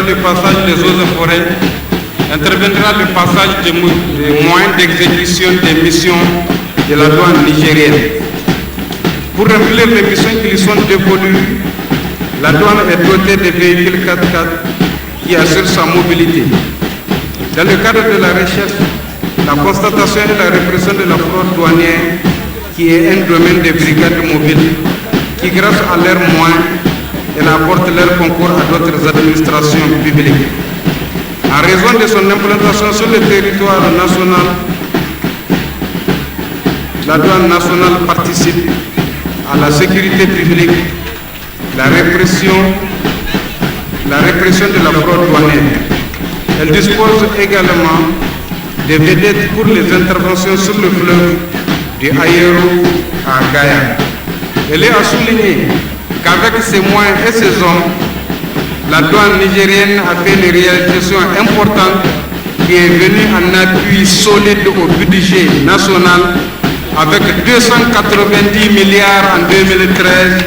Le passage des eaux et forêts, interviendra le passage des moyens d'exécution des missions de la douane nigérienne. Pour remplir les missions qui lui sont dévolues, la douane est dotée de véhicules 4x4 qui assurent sa mobilité. Dans le cadre de la recherche, la constatation et la répression de la fraude douanière, qui est un domaine des brigades mobiles, qui grâce à leurs moyens, elle apporte leur concours à d'autres administrations publiques. En raison de son implantation sur le territoire national, la douane nationale participe à la sécurité publique, la répression de la fraude douanière. Elle dispose également de vedettes pour les interventions sur le fleuve du Ayero à Gaïa. Elle est à souligner qu'avec ses moyens et ses hommes, la douane nigérienne a fait une réalisation importante qui est venue en appui solide au budget national avec 290 milliards en 2013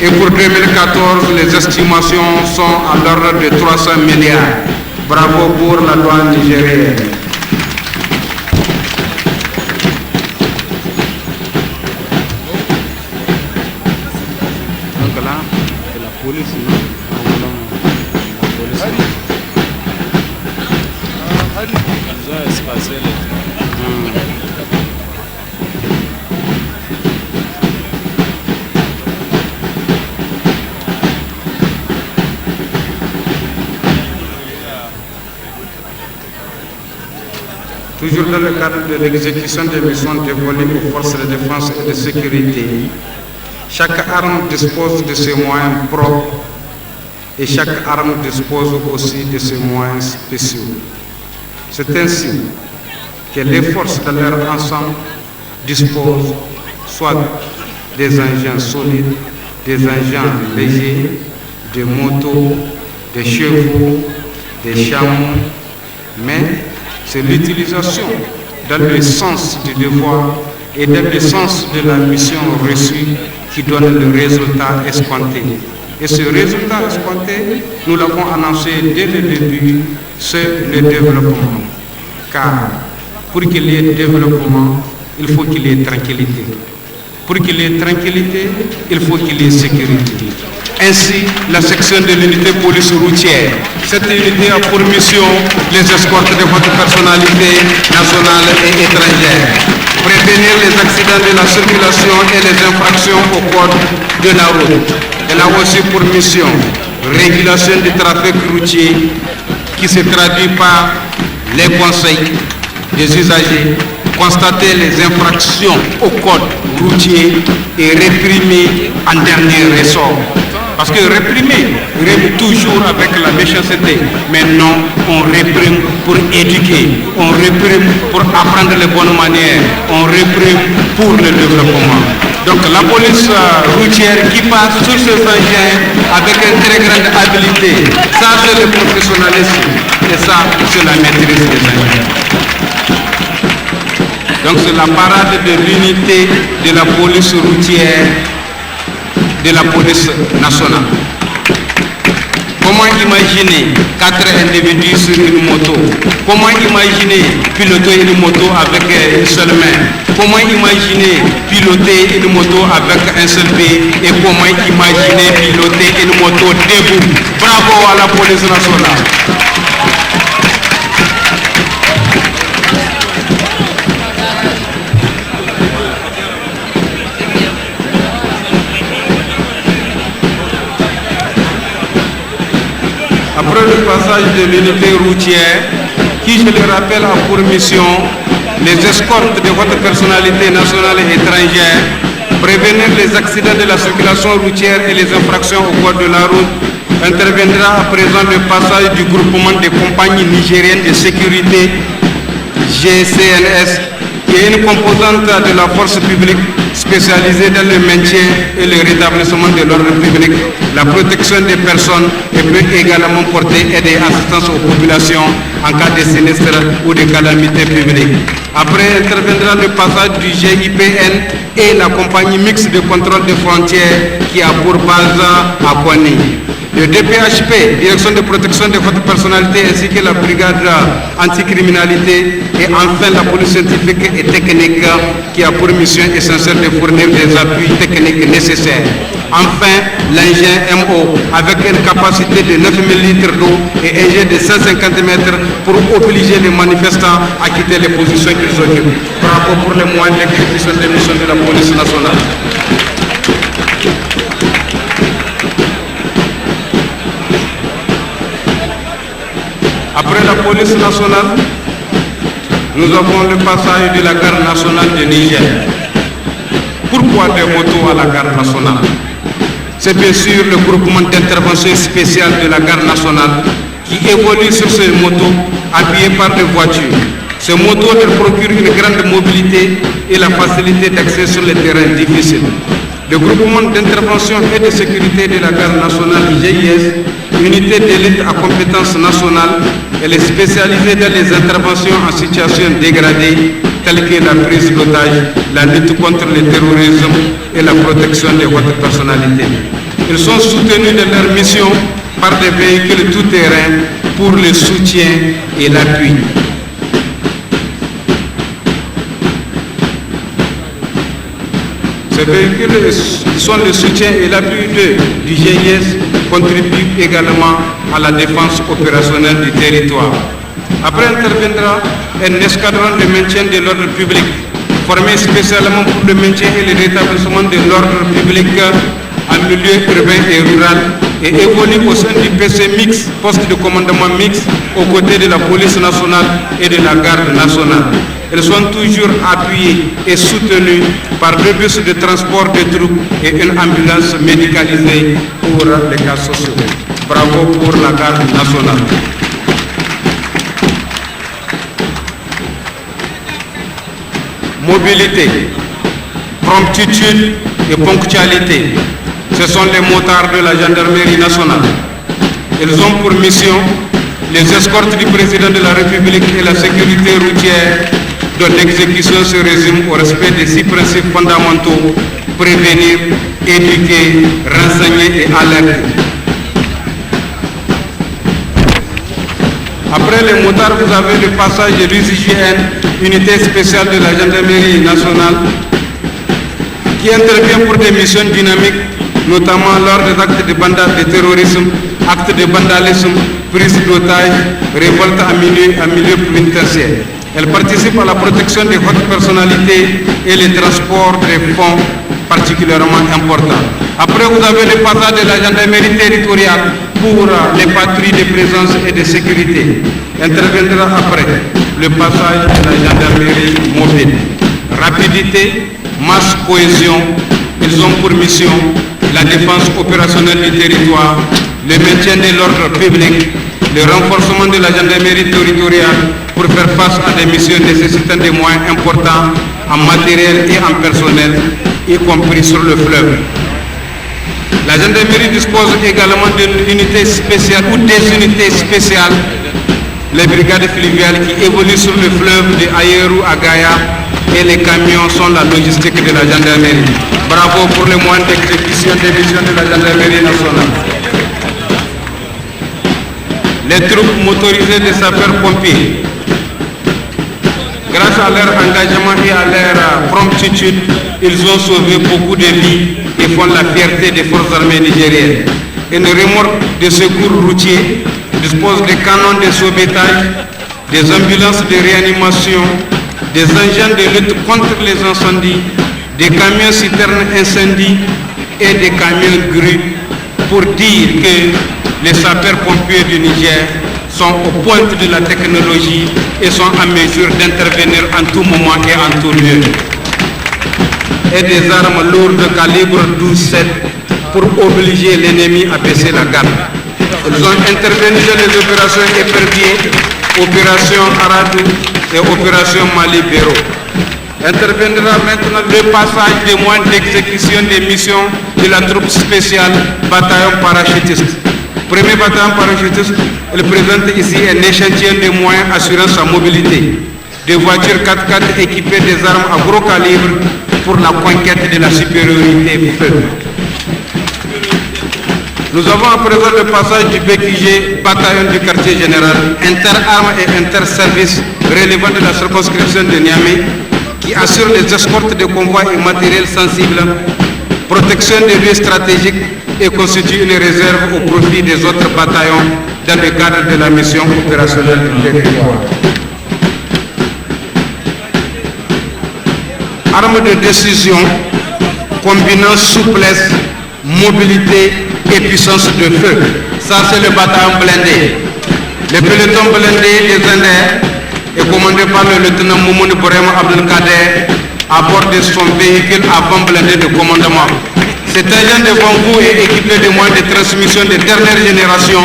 et pour 2014 les estimations sont à l'ordre de 300 milliards. Bravo pour la douane nigérienne. Toujours dans le cadre de l'exécution des missions dévolues aux forces de défense et de sécurité, chaque arme dispose de ses moyens propres et chaque arme dispose aussi de ses moyens spéciaux. C'est ainsi que les forces de leur ensemble disposent soit des engins solides, des engins légers, des motos, des chevaux, des chameaux, mais c'est l'utilisation dans le sens du devoir et dans le sens de la mission reçue qui donne le résultat escompté. Et ce résultat escompté, nous l'avons annoncé dès le début, c'est le développement. Car pour qu'il y ait développement, il faut qu'il y ait tranquillité. Pour qu'il y ait tranquillité, il faut qu'il y ait sécurité. Ainsi, la section de l'unité police routière. Cette unité a pour mission les escortes de votre personnalité nationale et étrangère. Prévenir les accidents de la circulation et les infractions au code de la route. Elle a aussi pour mission régulation du trafic routier qui se traduit par les conseils des usagers, constater les infractions au code routier et réprimer en dernier ressort. Parce que réprimer rime toujours avec la méchanceté. Mais non, on réprime pour éduquer, on réprime pour apprendre les bonnes manières, on réprime pour le développement. Donc la police routière qui passe sur ce engins avec une très grande habilité, ça c'est le professionnalisme et ça c'est la maîtrise des engins. Donc c'est la parade de l'unité de la police routière de la police nationale. Comment imaginer 4 individus sur une moto Comment imaginer piloter une moto avec une seule main? Comment imaginer piloter une moto avec un seul pied? Et comment imaginer piloter une moto debout? Bravo à la police nationale. Après le passage de l'unité routière, qui, je le rappelle, a pour mission les escortes de votre personnalité nationale et étrangère, prévenir les accidents de la circulation routière et les infractions au code de la route, interviendra à présent le passage du groupement des compagnies nigériennes de sécurité GCNS, qui est une composante de la force publique spécialisée dans le maintien et le rétablissement de l'ordre public, la protection des personnes et peut également porter aide et assistance aux populations en cas de sinistre ou de calamité publique. Après interviendra le passage du GIPN et la compagnie mixte de contrôle des frontières qui a pour base à Kouani. Le DPHP, Direction de protection de votre personnalité, ainsi que la brigade anticriminalité, et enfin la police scientifique et technique qui a pour mission essentielle de fournir des appuis techniques nécessaires. Enfin, l'engin MO avec une capacité de 9000 litres d'eau et un jet de 150 mètres pour obliger les manifestants à quitter les positions qu'ils occupent. Bravo pour les moyens d'exécution des missions de la police nationale. Après la police nationale, nous avons le passage de la garde nationale de Niger. Pourquoi des motos à la garde nationale? C'est bien sûr le groupement d'intervention spéciale de la garde nationale qui évolue sur ces motos appuyées par des voitures. Ces motos leur procurent une grande mobilité et la facilité d'accès sur les terrains difficiles. Le groupement d'intervention et de sécurité de la garde nationale GIS, unité d'élite à compétence nationale, elle est spécialisée dans les interventions en situation dégradée, telles que la prise d'otages, la lutte contre le terrorisme et la protection de votre personnalité. Ils sont soutenus de leur mission par des véhicules tout-terrain pour le soutien et l'appui. Ces véhicules qui sont le soutien et l'appui du GIS contribuent également à la défense opérationnelle du territoire. Après interviendra un escadron de maintien de l'ordre public formé spécialement pour le maintien et le rétablissement de l'ordre public en milieu urbain et rural et évolue au sein du PC mix, poste de commandement mixte, aux côtés de la police nationale et de la garde nationale. Elles sont toujours appuyées et soutenues par 2 bus de transport de troupes et une ambulance médicalisée pour les cas sociaux. Bravo pour la garde nationale. Mobilité, promptitude et ponctualité. Ce sont les motards de la gendarmerie nationale. Ils ont pour mission les escortes du président de la République et la sécurité routière, dont l'exécution se résume au respect des 6 principes fondamentaux: prévenir, éduquer, renseigner et alerter. Après les motards, vous avez le passage de l'USIGN, unité spéciale de la gendarmerie nationale, qui intervient pour des missions dynamiques, notamment lors des actes de terrorisme, actes de vandalisme, prise d'otages, révolte en milieu pénitentiaire. Elle participe à la protection de votre personnalité et le transport des fonds particulièrement importants. Après, vous avez le passage de la gendarmerie territoriale pour les patrouilles de présence et de sécurité. Interviendra après le passage de la gendarmerie mobile. Rapidité, masse, cohésion, ils ont pour mission la défense opérationnelle du territoire, le maintien de l'ordre public, le renforcement de la gendarmerie territoriale pour faire face à des missions nécessitant des moyens importants en matériel et en personnel, y compris sur le fleuve. La gendarmerie dispose également d'une unité spéciale ou des unités spéciales, les brigades fluviales qui évoluent sur le fleuve de Ayeru à Gaïa, et les camions sont la logistique de la gendarmerie. Bravo pour les moyens d'exécution des missions de la gendarmerie nationale. Les troupes motorisées des sapeurs-pompiers, Grâce à leur engagement et à leur promptitude, ils ont sauvé beaucoup de vies et font la fierté des forces armées nigériennes. Une remorque de secours routier dispose des canons de sauvetage, des ambulances de réanimation, des engins de lutte contre les incendies, des camions citernes incendie et des camions grues, pour dire que les sapeurs-pompiers du Niger sont aux pointes de la technologie et sont en mesure d'intervenir en tout moment et en tout lieu. Et des armes lourdes de calibre 12-7 pour obliger l'ennemi à baisser la garde. Ils ont intervenu dans les opérations Épervier, opération Aradou et opération Mali-Béro. Interviendra maintenant le passage des moyens d'exécution des missions de la troupe spéciale bataillon parachutiste. Premier bataillon parachutiste, il présente ici un échantillon de moyens assurant sa mobilité. Des voitures 4x4 équipées des armes à gros calibre pour la conquête de la supériorité feu. Nous avons à présent le passage du BQG, bataillon du quartier général, inter-armes et inter-services relevant de la circonscription de Niamey, qui assure les escortes de convois et matériel sensibles, protection des lieux stratégiques et constitue une réserve au profit des autres bataillons dans le cadre de la mission opérationnelle du territoire. Armes de décision combinant souplesse, mobilité et puissance de feu. Ça, c'est le bataillon blindé. Le peloton blindé des Indés est commandé par le lieutenant Moumouni Borema Abdelkader à bord de son véhicule avant blindé de commandement. Cet agent devant vous est équipé de moyens de transmission de dernière génération,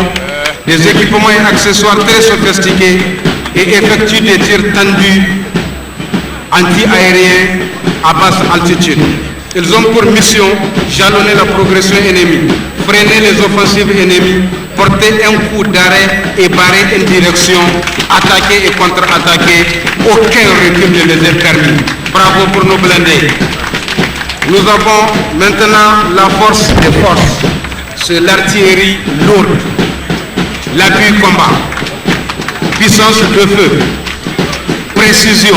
des équipements et accessoires très sophistiqués et effectue des tirs tendus anti-aériens à basse altitude. Ils ont pour mission jalonner la progression ennemie, freiner les offensives ennemies, porter un coup d'arrêt et barrer une direction, attaquer et contre-attaquer. Aucun recul ne les est permis. Bravo pour nos blindés. Nous avons maintenant la force des forces. C'est l'artillerie lourde, l'appui combat, puissance de feu, précision,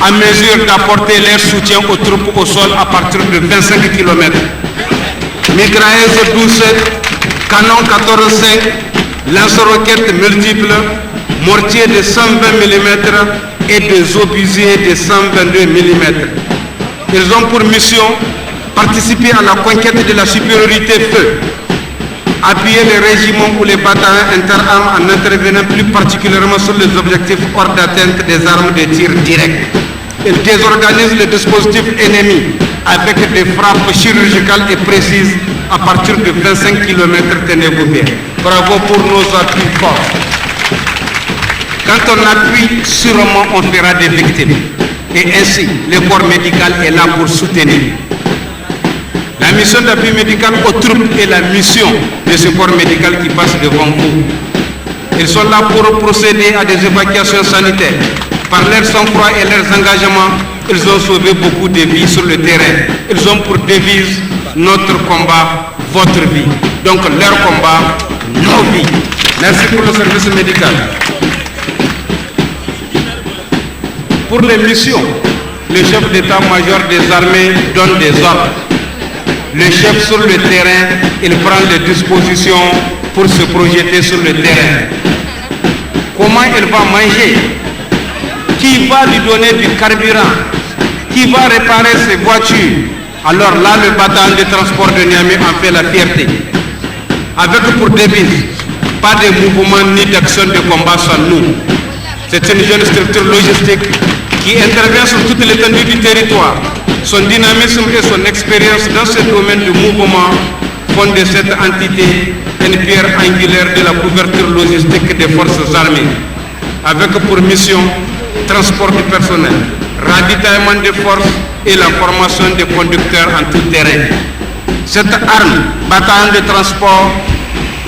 à mesure d'apporter leur soutien aux troupes au sol à partir de 25 km. Mitrailleuse 12-7, canon 14-5, lance-roquettes multiples, mortier de 120 mm et des obusiers de 122 mm. Ils ont pour mission participer à la conquête de la supériorité feu, appuyer les régiments ou les bataillons interarmes en intervenant plus particulièrement sur les objectifs hors d'atteinte des armes de tir direct. Ils désorganisent le dispositif ennemi avec des frappes chirurgicales et précises à partir de 25 km, tenez-vous bien. Bravo pour nos appuis forts. Quand on appuie sûrement, on fera des victimes. Et ainsi, le corps médical est là pour soutenir. La mission d'appui médical aux troupes est la mission de ce corps médical qui passe devant vous. Ils sont là pour procéder à des évacuations sanitaires. Par leur sang-froid et leurs engagements, ils ont sauvé beaucoup de vies sur le terrain. Ils ont pour devise notre combat, votre vie. Donc leur combat, nos vies. Merci pour le service médical. Pour les missions, le chef d'état-major des armées donne des ordres. Le chef sur le terrain, il prend les dispositions pour se projeter sur le terrain. Comment il va manger? Qui va lui donner du carburant? Qui va réparer ses voitures? Alors là, le bataillon de transport de Niamey en fait la fierté. Avec pour devise, pas de mouvement ni d'action de combat sans nous. C'est une jeune structure logistique qui intervient sur toute l'étendue du territoire. Son dynamisme et son expérience dans ce domaine du mouvement font de cette entité une pierre angulaire de la couverture logistique des forces armées, avec pour mission transport du personnel, ravitaillement des forces et la formation des conducteurs en tout terrain. Cette arme, bataillon de transport,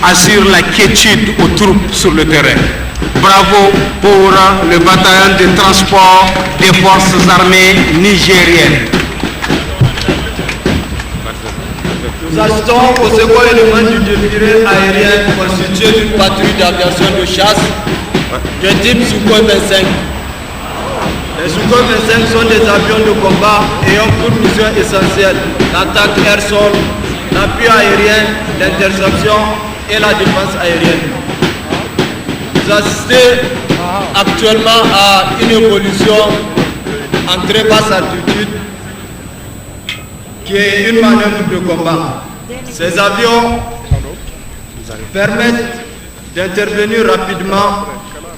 assure la quiétude aux troupes sur le terrain. Bravo pour le bataillon de transport des forces armées nigériennes. Nous assistons au second élément du défilé aérien constitué d'une patrouille d'aviation de chasse de type Sukhoi 25. Les Sukhoi 25 sont des avions de combat ayant pour mission essentielle l'attaque air-sol, l'appui aérien, l'interception et la défense aérienne. Vous assistez actuellement à une évolution en très basse altitude qui est une manœuvre de combat. Ces avions permettent d'intervenir rapidement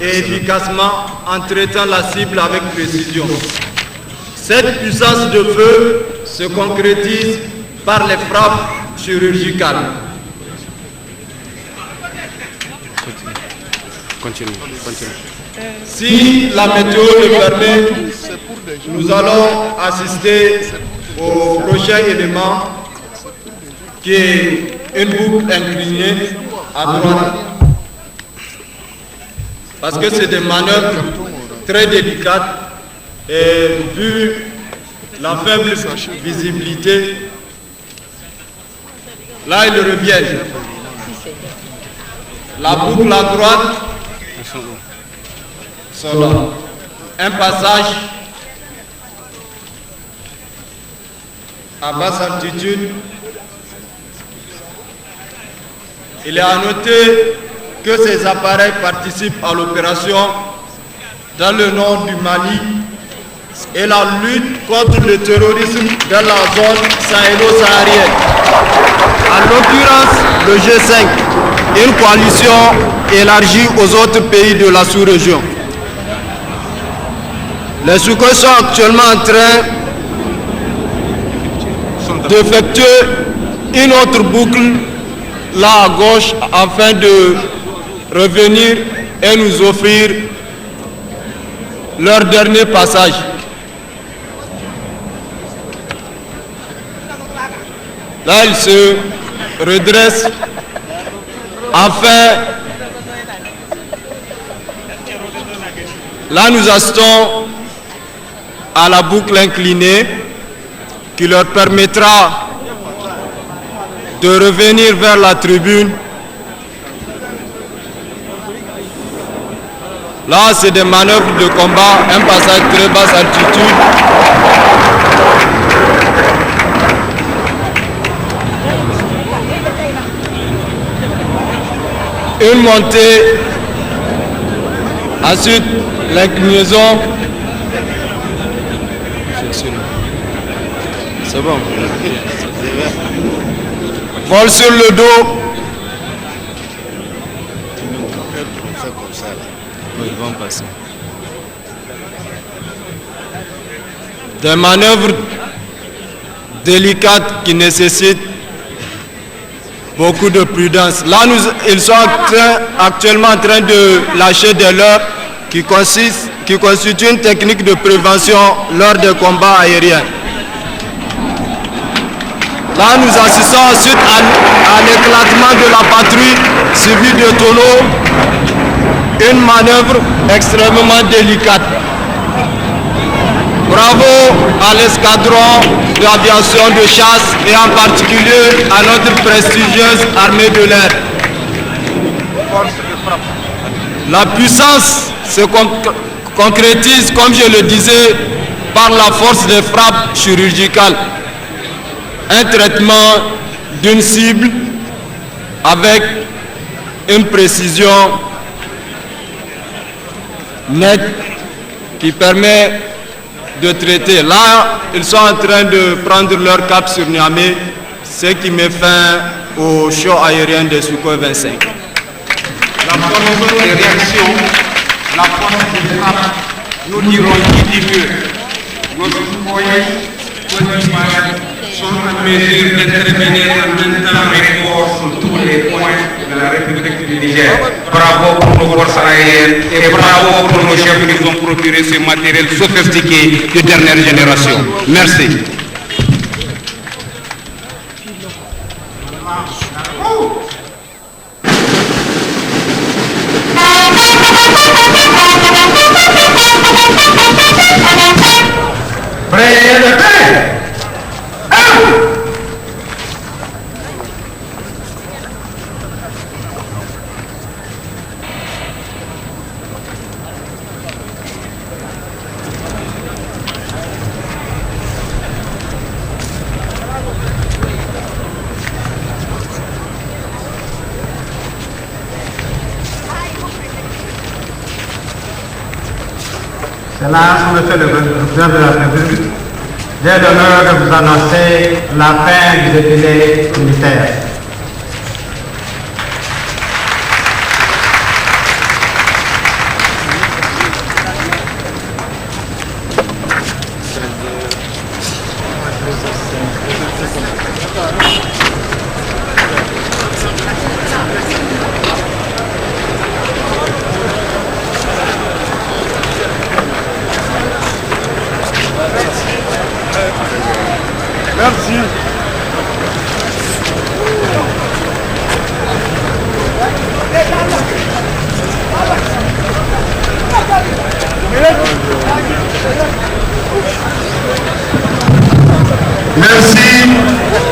et efficacement en traitant la cible avec précision. Cette puissance de feu se concrétise par les frappes chirurgicales. Continue. Si la météo le permet, nous allons assister au prochain élément qui est une boucle inclinée à droite. Parce que c'est des manœuvres très délicates et vu la faible visibilité, là ils reviennent. La boucle à droite, sont là. Un passage à basse altitude. Il est à noter que ces appareils participent à l'opération dans le nord du Mali et la lutte contre le terrorisme dans la zone sahélo-saharienne. En l'occurrence, le G5, une coalition élargie aux autres pays de la sous-région. Les Sukhoi sont actuellement en train d'effectuer une autre boucle là à gauche afin de revenir et nous offrir leur dernier passage. Là, ils se redressent afin... Là, nous assistons à la boucle inclinée qui leur permettra de revenir vers la tribune. Là, c'est des manœuvres de combat, un passage très basse altitude. Une montée, ensuite l'inclinaison. C'est bon. Vol sur le dos. Ils vont passer. Des manœuvres délicates qui nécessitent beaucoup de prudence. Là, ils sont actuellement en train de lâcher des leurres qui constituent une technique de prévention lors des combats aériens. Là, nous assistons ensuite à l'éclatement de la patrouille suivi de tonneaux, une manœuvre extrêmement délicate. Bravo à l'escadron d'aviation de chasse et en particulier à notre prestigieuse armée de l'air. La puissance se concrétise, comme je le disais, par la force des frappes chirurgicales. Un traitement d'une cible avec une précision nette qui permet de traiter. Là, ils sont en train de prendre leur cap sur Niamey, ce qui met fin au show aérien des Sukhoi 25. La force de réaction, la force de frappe, nous dirons qui dit mieux. Nos Sukhoi sont en mesure d'intervenir en même temps et force sur tous les points de la République du Niger. Bravo pour nos forces aériennes et bravo pour nos chefs qui nous ont procuré ce matériel sophistiqué de dernière génération. Merci. Excellence, Monsieur le Président de la République, j'ai l'honneur de vous annoncer la fin du défilé militaire. Merci. Merci.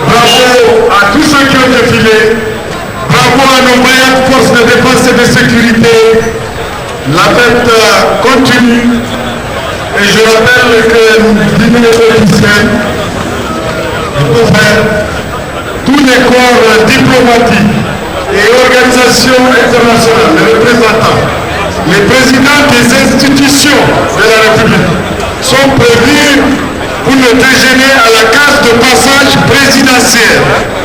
Bravo à tous ceux qui ont défilé. Bravo à nos brillantes forces de défense et de sécurité. La fête continue. Et je rappelle que nous dînons officiels. Il faut faire tous les corps diplomatiques et organisations internationales, les représentants, les présidents des institutions de la République sont prévus pour le déjeuner à la case de passage présidentielle.